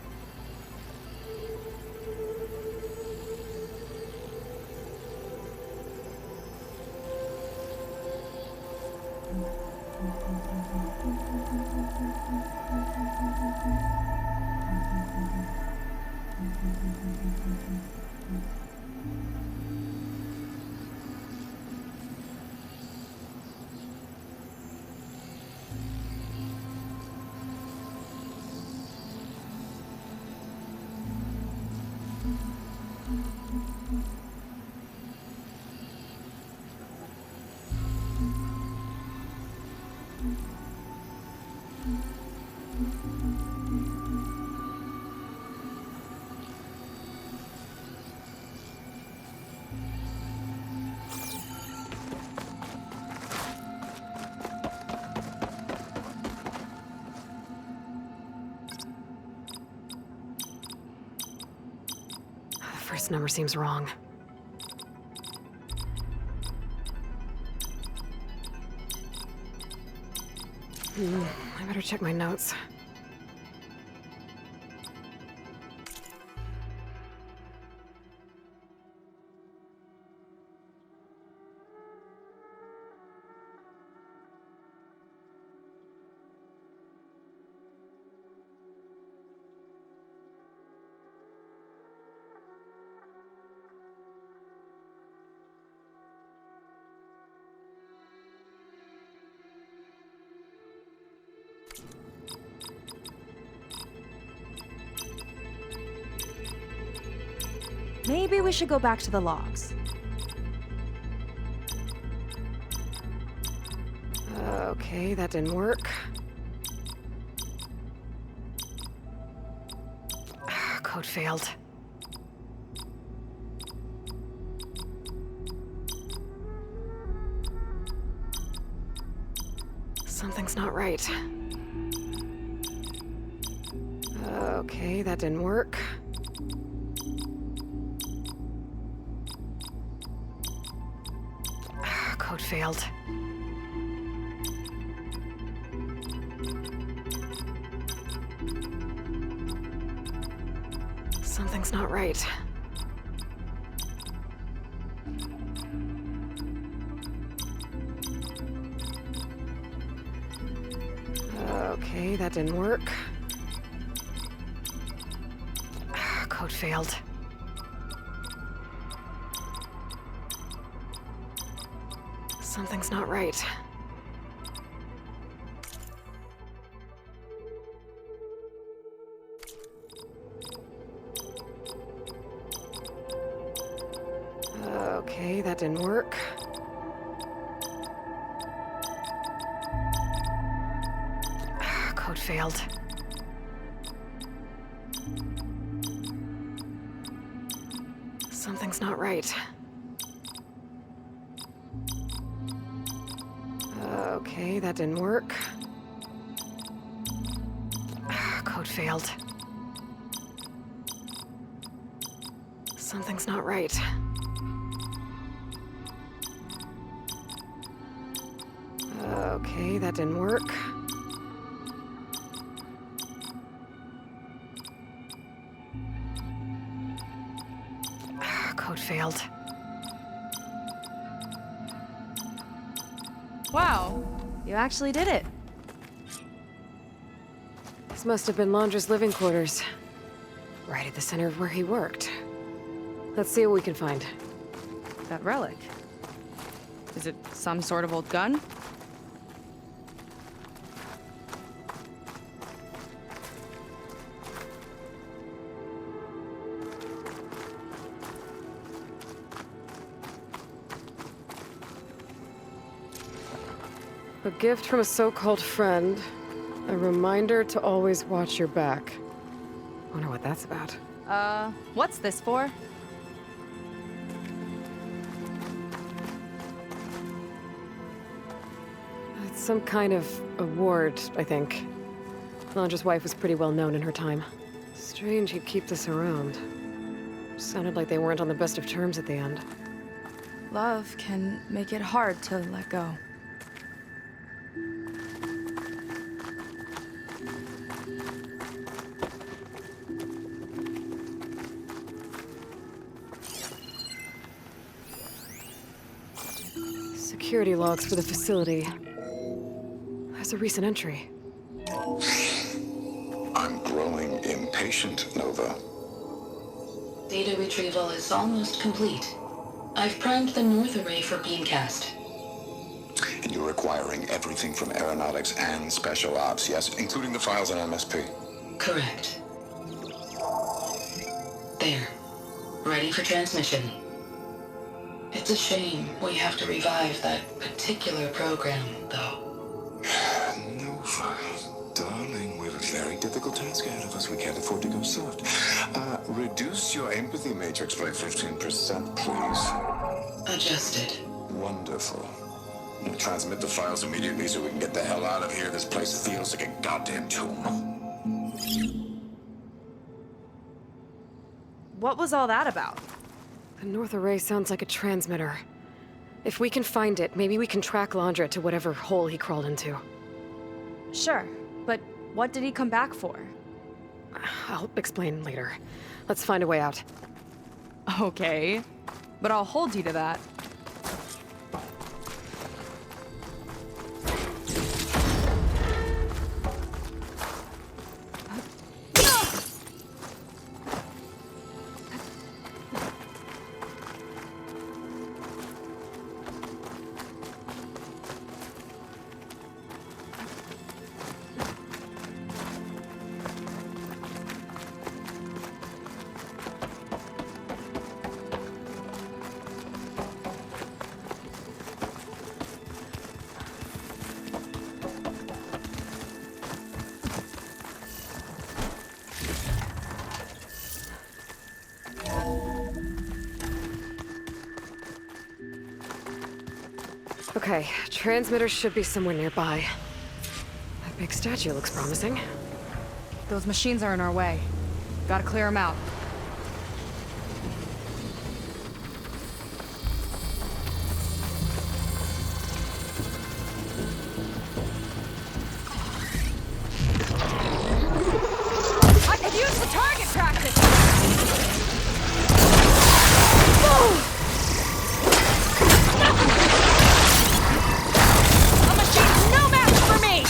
First number seems wrong. I better check my notes. Maybe we should go back to the logs. Okay, that didn't work. Code failed. Something's not right. Okay, that didn't work. Code failed. Something's not right. Okay, that didn't work. Code failed. Something's not right. Okay, that didn't work. Code failed. Something's not right. Okay, that didn't work. Code failed. Something's not right. Okay, that didn't work. Code failed. Wow, you actually did it. This must have been Laundra's living quarters. Right at the center of where he worked. Let's see what we can find. That relic. Is it some sort of old gun? A gift from a so-called friend. A reminder to always watch your back. Wonder what that's about. What's this for? It's some kind of award, I think. Laundra's wife was pretty well known in her time. Strange he'd keep this around. Sounded like they weren't on the best of terms at the end. Love can make it hard to let go. Security logs for the facility. There's a recent entry. I'm growing impatient, Nova. Data retrieval is almost complete. I've primed the north array for beamcast. And you're acquiring everything from aeronautics and special ops, yes? Including the files on MSP. Correct. There. Ready for transmission. It's a shame we have to revive that particular program, though. Nova, darling, we have a very difficult task ahead of us. We can't afford to go soft. Reduce your empathy matrix by 15%, please. Adjusted. Wonderful. Transmit the files immediately so we can get the hell out of here. This place feels like a goddamn tomb. What was all that about? The north array sounds like a transmitter. If we can find it, maybe we can track Landra to whatever hole he crawled into. Sure, but what did he come back for? I'll explain later. Let's find a way out. Okay, but I'll hold you to that. Okay, transmitter should be somewhere nearby. That big statue looks promising. Those machines are in our way. Gotta clear them out. I could use the target practice! A machine's no match for me!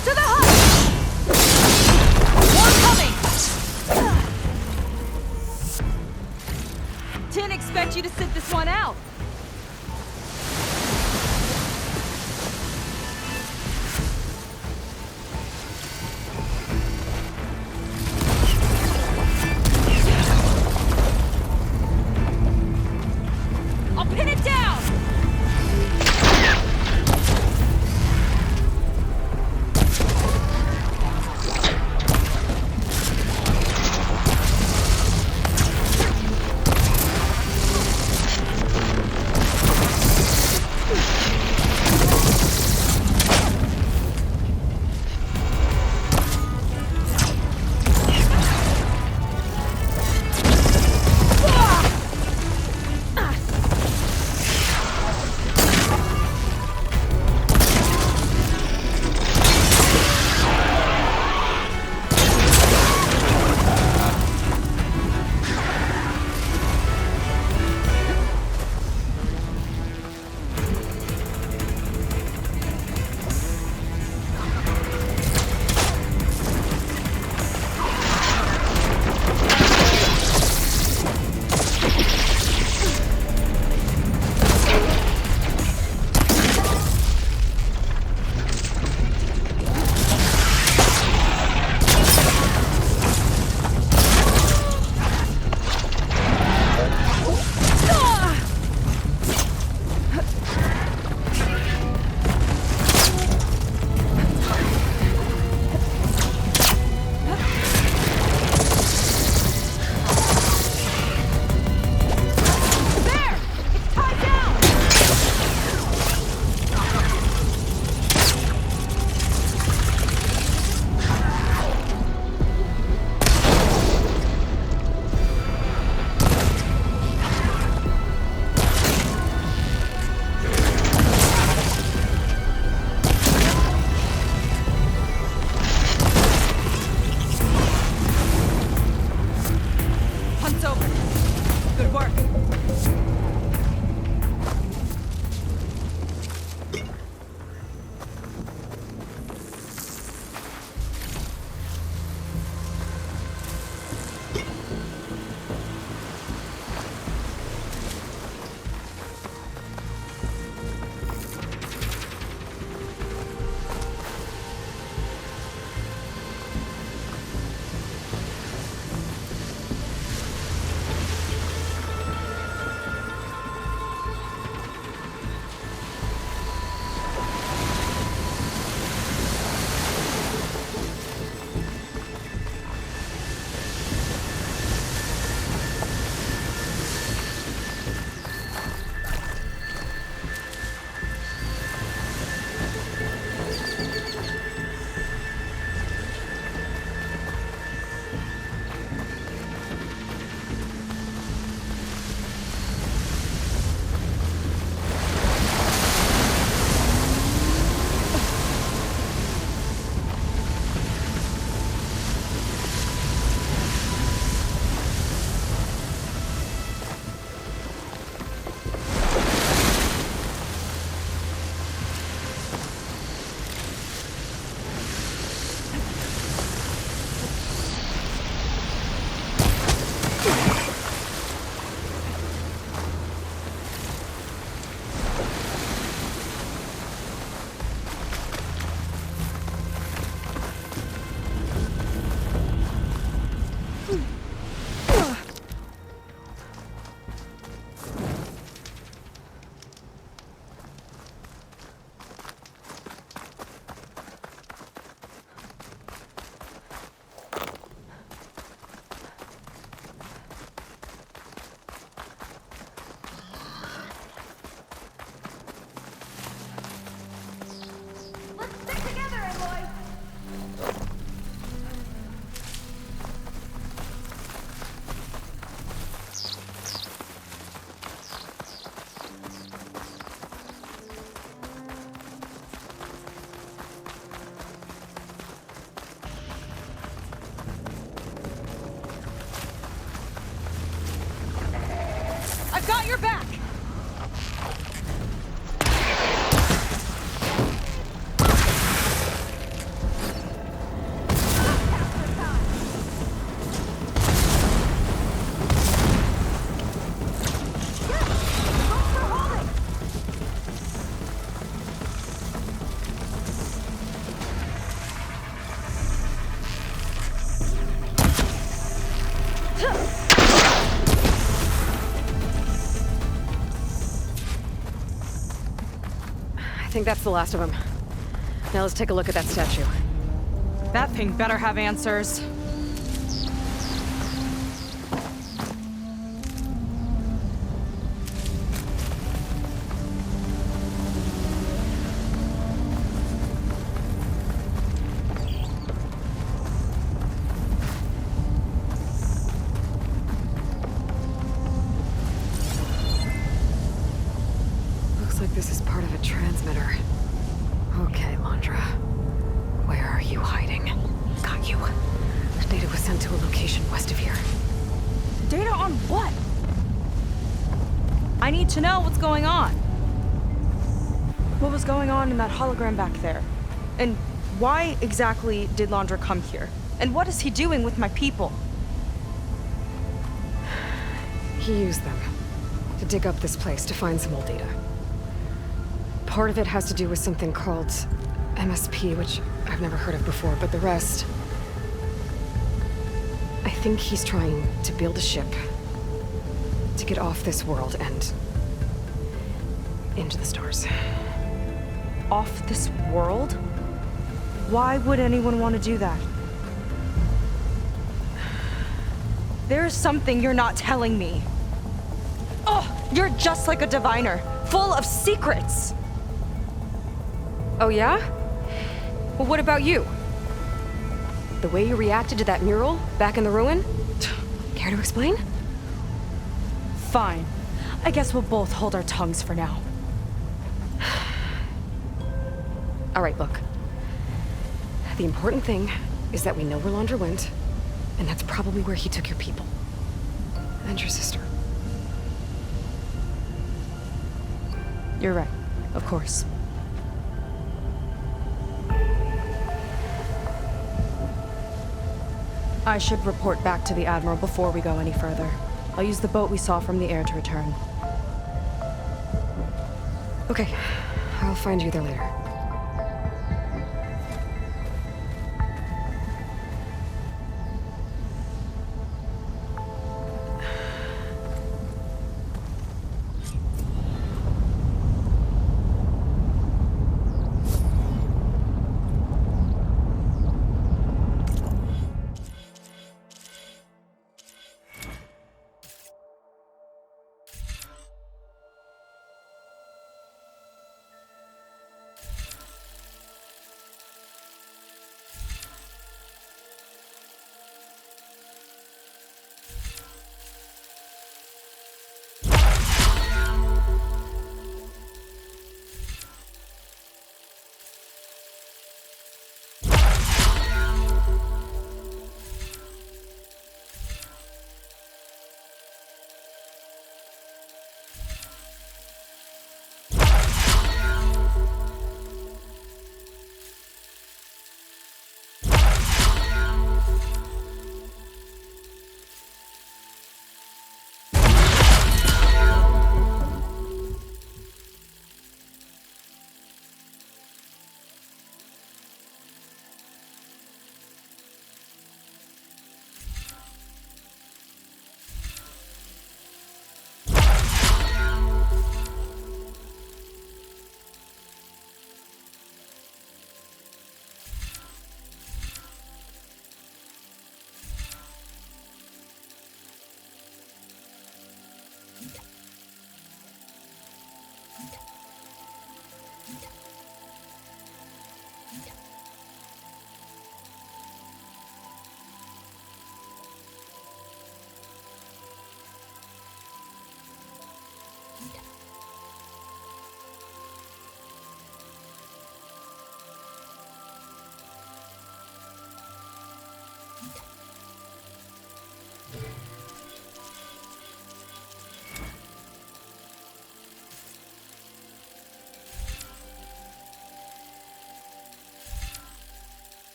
To the hut! More coming! Didn't expect you to sit this one out. I'll pin it down! think that's the last of them. Now let's take a look at that statue. That thing better have answers. Looks like this is part of a transmitter. Okay, Landra. Where are you hiding? Got you. Data was sent to a location west of here. Data on what? I need to know what's going on. What was going on in that hologram back there? And why exactly did Landra come here? And what is he doing with my people? He used them to dig up this place to find some old data. Part of it has to do with something called MSP, which I've never heard of before, but the rest... I think he's trying to build a ship to get off this world and into the stars. Off this world? Why would anyone want to do that? There's something you're not telling me. Oh, you're just like a diviner, full of secrets. Oh yeah? Well, what about you? The way you reacted to that mural back in the ruin? Care to explain? Fine. I guess we'll both hold our tongues for now. All right, look. The important thing is that we know where Landra went, and that's probably where he took your people. And your sister. You're right. Of course. I should report back to the Admiral before we go any further. I'll use the boat we saw from the air to return. Okay. I'll find you there later.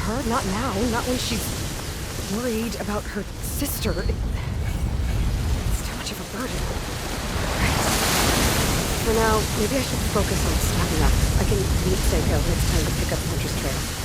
her. Not now. Not when she's worried about her sister. It's too much of a burden. For now, maybe I should focus on stacking up. I can meet Seiko next time to pick up Hunter's trail.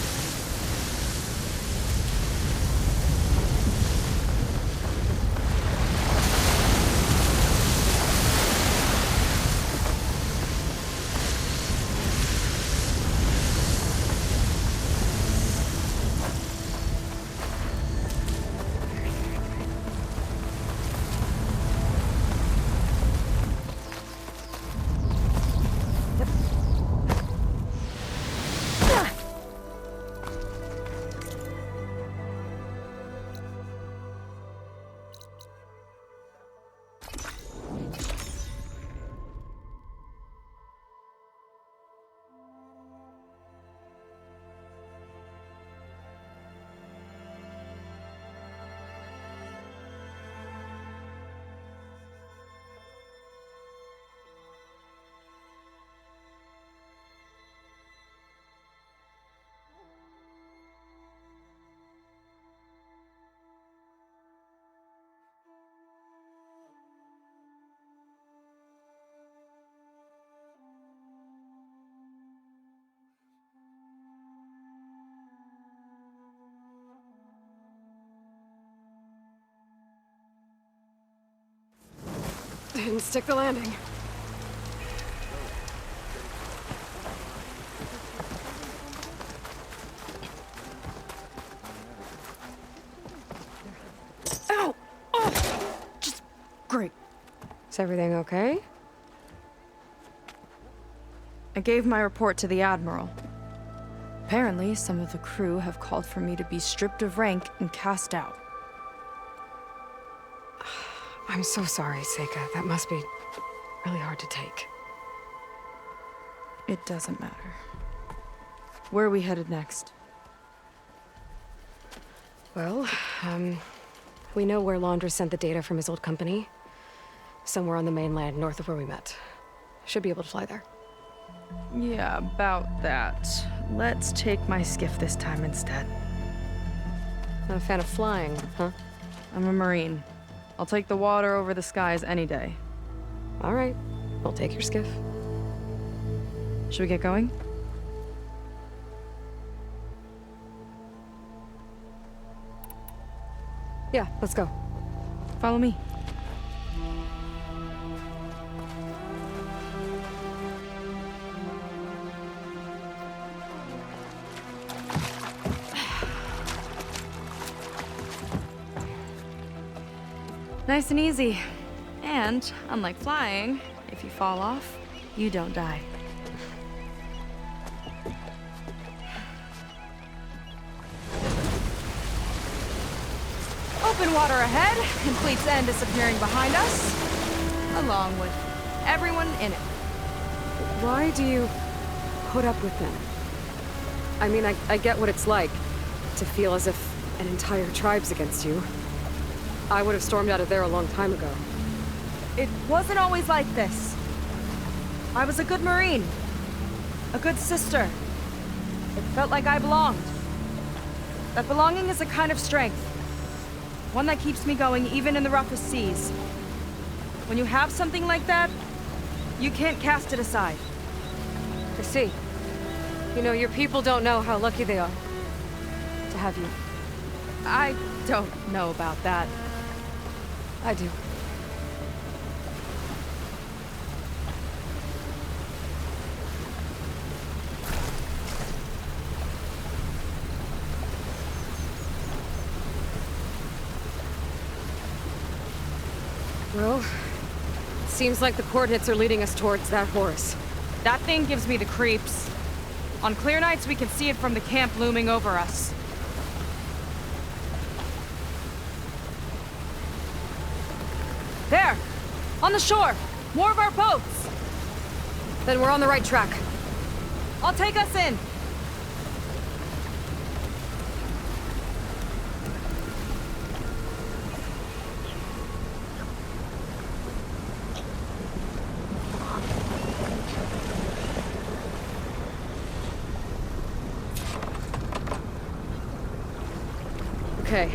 Didn't stick the landing. Ow! Oh! Just great. Is everything okay? I gave my report to the Admiral. Apparently, some of the crew have called for me to be stripped of rank and cast out. I'm so sorry, Seika. That must be really hard to take. It doesn't matter. Where are we headed next? Well, we know where Laundress sent the data from his old company. Somewhere on the mainland, north of where we met. Should be able to fly there. Yeah, about that. Let's take my skiff this time instead. Not a fan of flying, huh? I'm a Marine. I'll take the water over the skies any day. All right. I'll take your skiff. Should we get going? Yeah, let's go. Follow me. Nice and easy. And, unlike flying, if you fall off, you don't die. Open water ahead, and Fleet's End disappearing behind us, along with everyone in it. Why do you put up with them? I mean, I get what it's like to feel as if an entire tribe's against you. I would have stormed out of there a long time ago. It wasn't always like this. I was a good Marine. A good sister. It felt like I belonged. That belonging is a kind of strength. One that keeps me going even in the roughest seas. When you have something like that, you can't cast it aside. I see. You know, your people don't know how lucky they are to have you. I don't know about that. I do. Well, seems like the coordinates are leading us towards that horse. That thing gives me the creeps. On clear nights, we can see it from the camp looming over us. There! On the shore! More of our boats! Then we're on the right track. I'll take us in! Okay,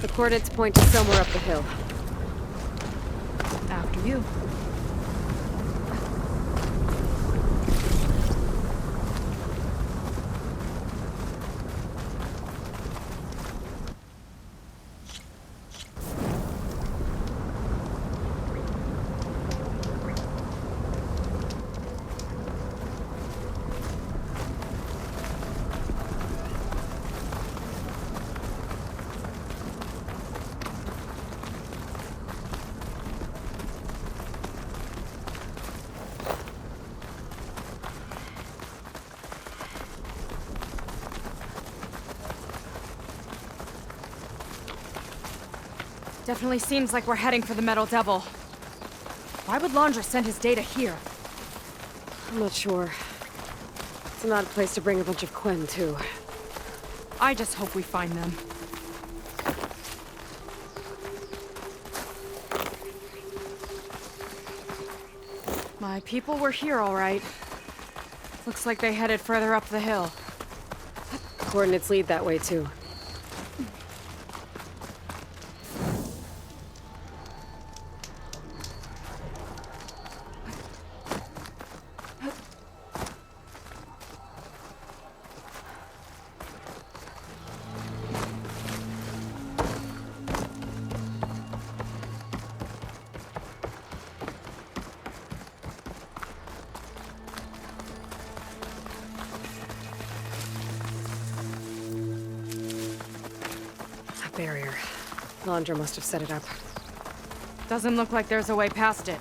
the coordinates point to somewhere up the hill. After you. Definitely seems like we're heading for the Metal Devil. Why would Laundra send his data here? I'm not sure. It's an odd place to bring a bunch of Quen, too. I just hope we find them. My people were here, all right. Looks like they headed further up the hill. Coordinates lead that way, too. Barrier. Laundra must have set it up. Doesn't look like there's a way past it.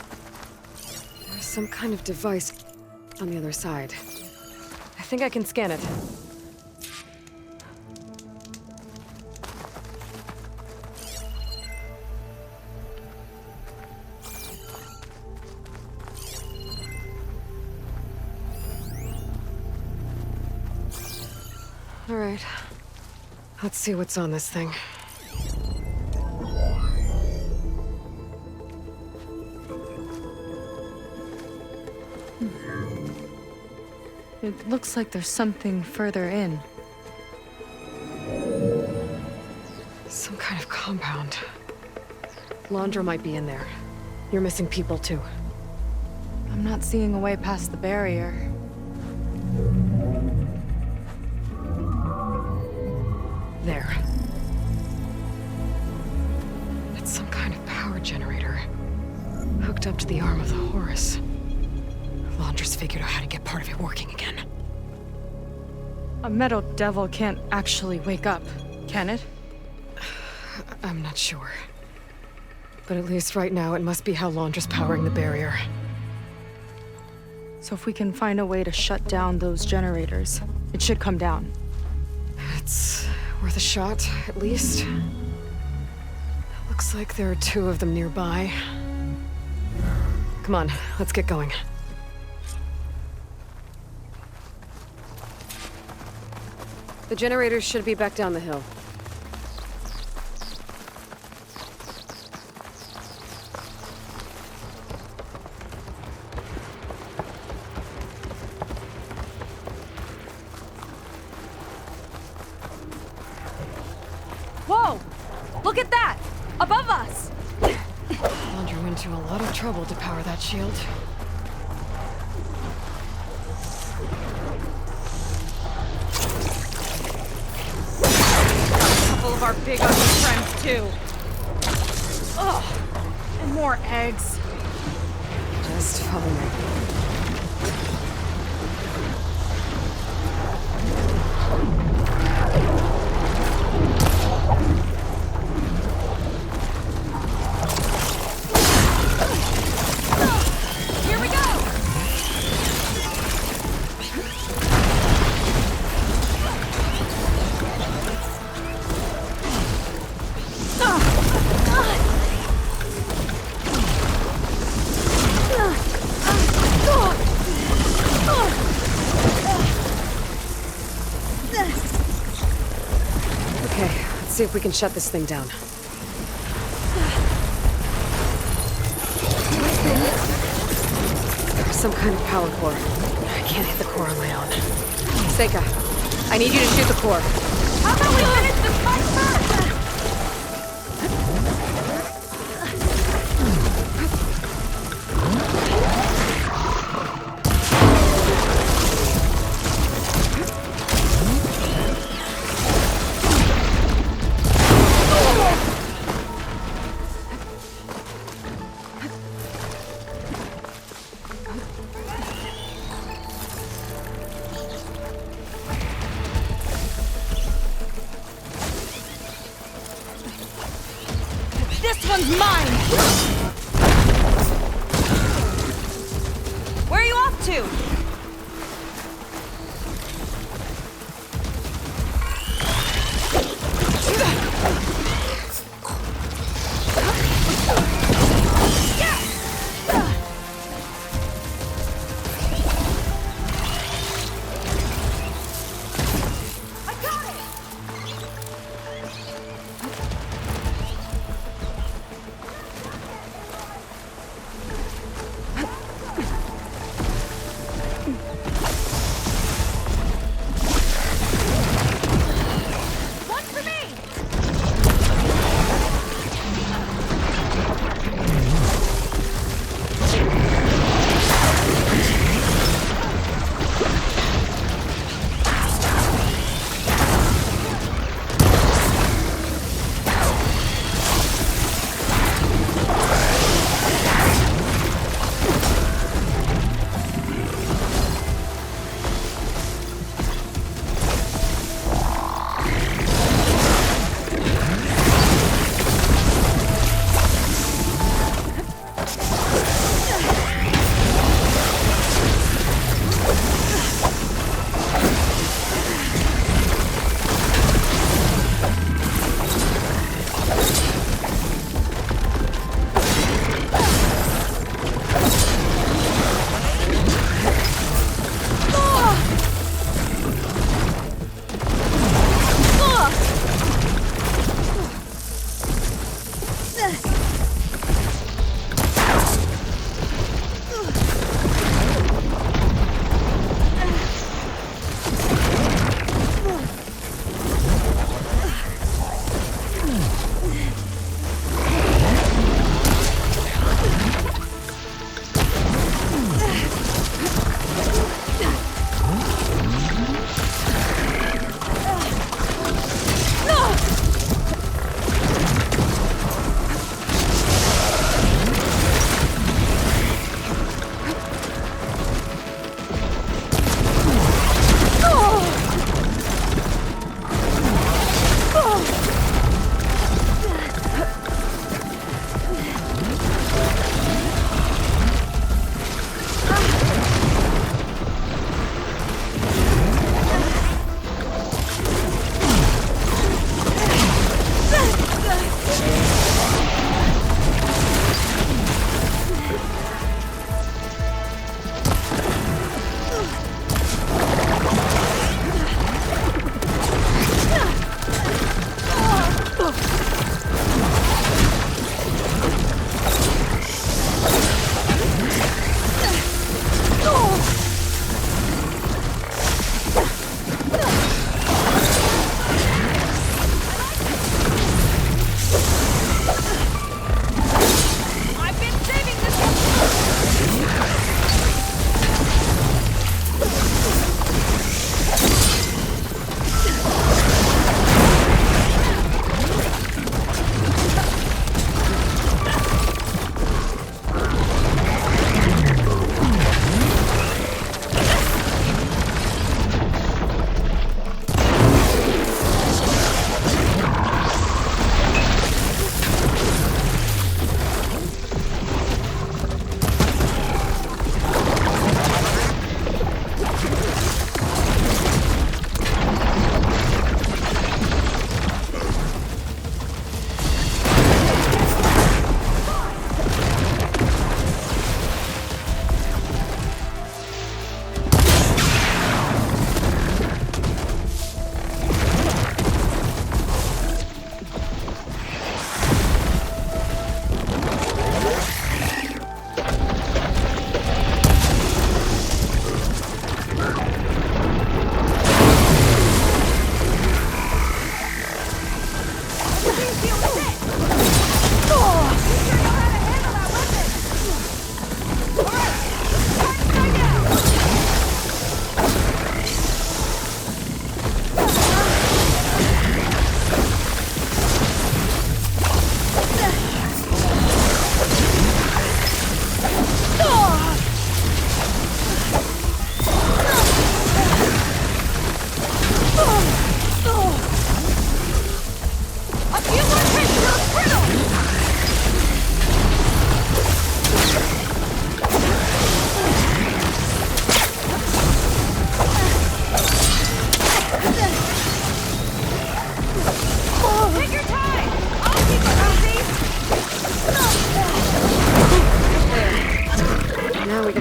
There's some kind of device on the other side. I think I can scan it. All right. Let's see what's on this thing. It looks like there's something further in. Some kind of compound. Laundra might be in there. You're missing people, too. I'm not seeing a way past the barrier. There. It's some kind of power generator. Hooked up to the arm of the Horus. Laundra's figured out how to get part of it working again. A Metal Devil can't actually wake up, can it? I'm not sure. But at least right now, it must be how Laundra's powering the barrier. So if we can find a way to shut down those generators, it should come down. It's worth a shot, at least. Looks like there are 2 of them nearby. Come on, let's get going. The generators should be back down the hill. Whoa! Look at that! Above us! Laundra went to a lot of trouble to power that shield. Of our big ugly friends, too. Ugh. And more eggs. Just follow me. Here we go! See if we can shut this thing down. There's some kind of power core. I can't hit the core on my own. Seika, I need you to shoot the core. How about we finish this fight first? one's mine! Where are you off to?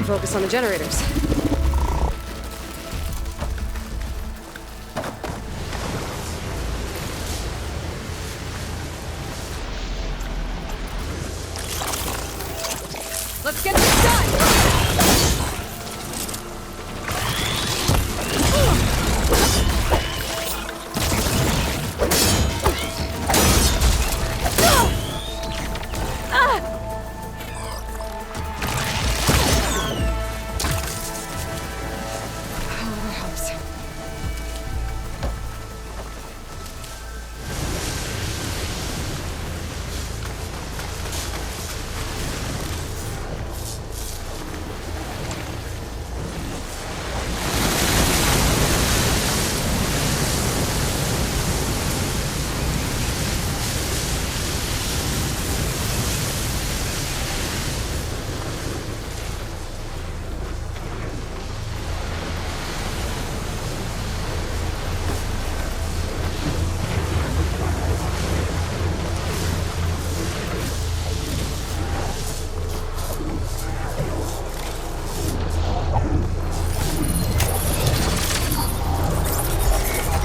focus on the generators. Let's get this done!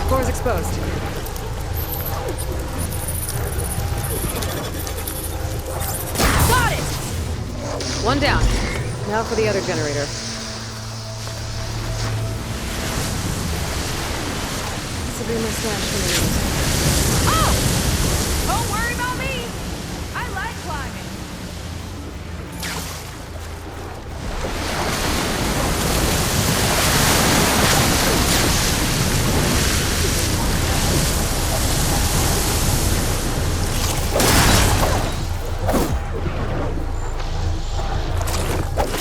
Door's exposed. Got it! One down. Now for the other generator. This will be my stash for the minute. Oh! Don't worry about me! I like climbing.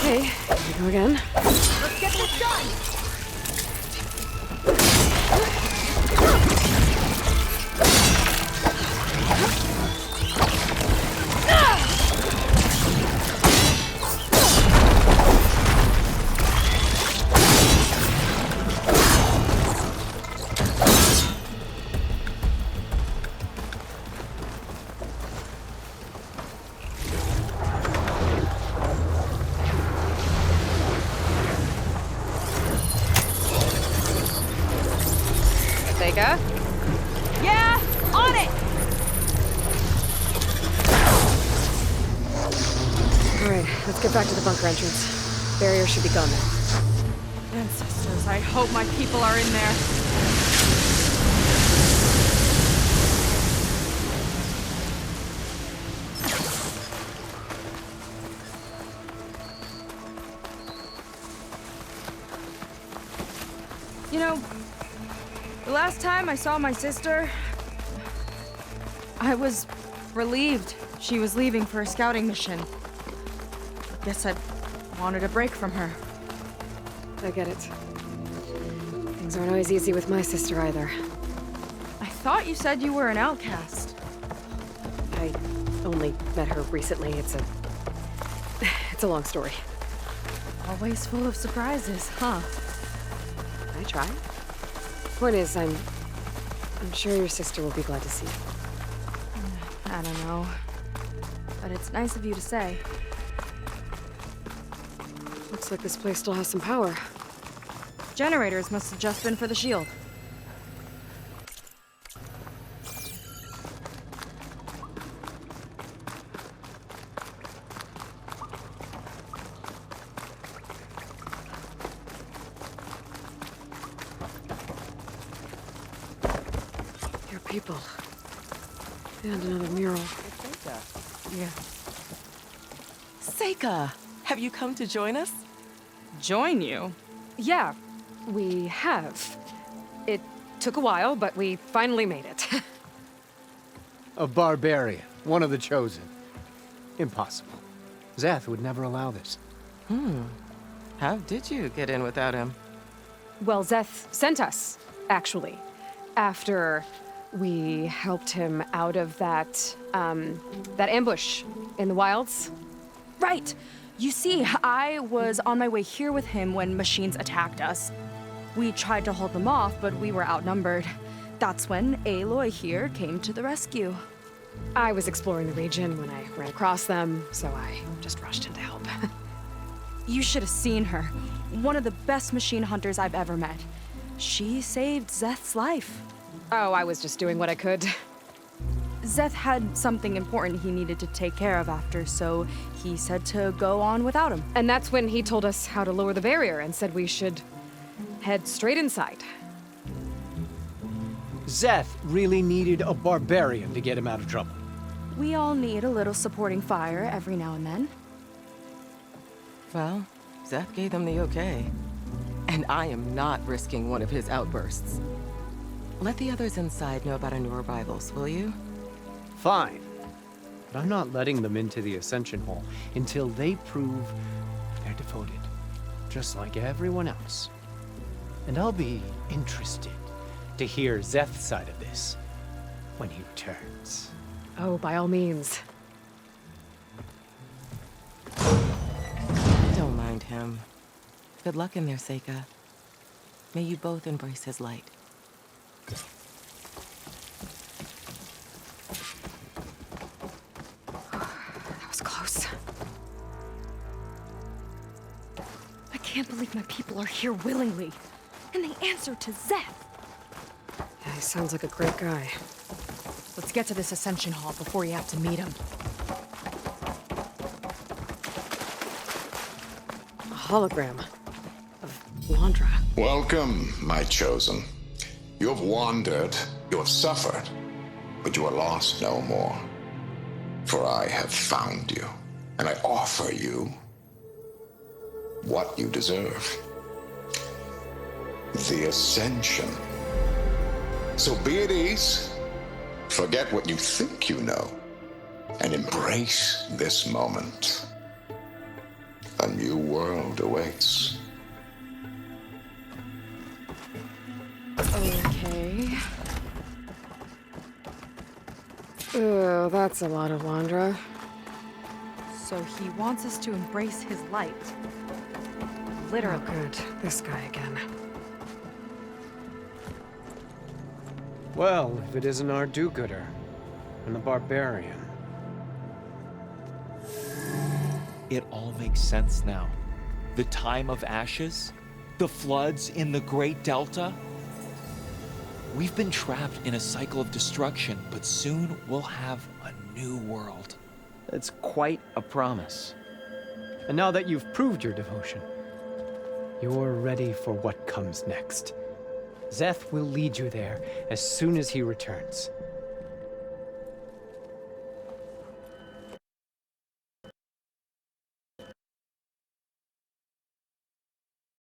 Okay, here we go again. Let's get this done! Seika? Yeah! On it! Alright, let's get back to the bunker entrance. Barrier should be gone now. Ancestors, I hope my people are in there. You know, the last time I saw my sister, I was relieved she was leaving for a scouting mission. Guess I wanted a break from her. I get it. Things aren't always easy with my sister either. I thought you said you were an outcast. I only met her recently. It's a long story. Always full of surprises, huh? I try. Point is, I'm sure your sister will be glad to see you. I don't know. But it's nice of you to say. Looks like this place still has some power. Generators must have just been for the shield. Your people. And another mural. Yeah. Seika, have you come to join us? Join you? Yeah, we have. It took a while, but we finally made it. A barbarian, one of the chosen. Impossible. Zeth would never allow this. How did you get in without him? Well, Zeth sent us, actually. After we helped him out of that ambush in the wilds. Right! You see, I was on my way here with him when machines attacked us. We tried to hold them off, but we were outnumbered. That's when Aloy here came to the rescue. I was exploring the region when I ran across them, so I just rushed in to help. You should have seen her. One of the best machine hunters I've ever met. She saved Zeth's life. Oh, I was just doing what I could. Zeth had something important he needed to take care of after, so he said to go on without him. And that's when he told us how to lower the barrier and said we should head straight inside. Zeth really needed a barbarian to get him out of trouble. We all need a little supporting fire every now and then. Well, Zeth gave them the okay. And I am not risking one of his outbursts. Let the others inside know about our new arrivals, will you? Fine. But I'm not letting them into the Ascension Hall until they prove they're devoted, just like everyone else. And I'll be interested to hear Zeth's side of this when he returns. Oh, by all means. Don't mind him. Good luck in there, Seika. May you both embrace his light. That was close. I can't believe my people are here willingly. And they answer to Zeth. Yeah, he sounds like a great guy. Let's get to this Ascension Hall before you have to meet him. A hologram of Landra. Welcome, my chosen. You have wandered, you have suffered, but you are lost no more. For I have found you, and I offer you what you deserve. The Ascension. So be at ease, forget what you think you know, and embrace this moment. A new world awaits. Okay. Oh, that's a lot of Landra. So he wants us to embrace his light. Literally. Oh, good. This guy again. Well, if it isn't our do-gooder and the barbarian. It all makes sense now. The time of ashes, the floods in the Great Delta. We've been trapped in a cycle of destruction, but soon we'll have a new world. It's quite a promise. And now that you've proved your devotion, you're ready for what comes next. Zeth will lead you there as soon as he returns.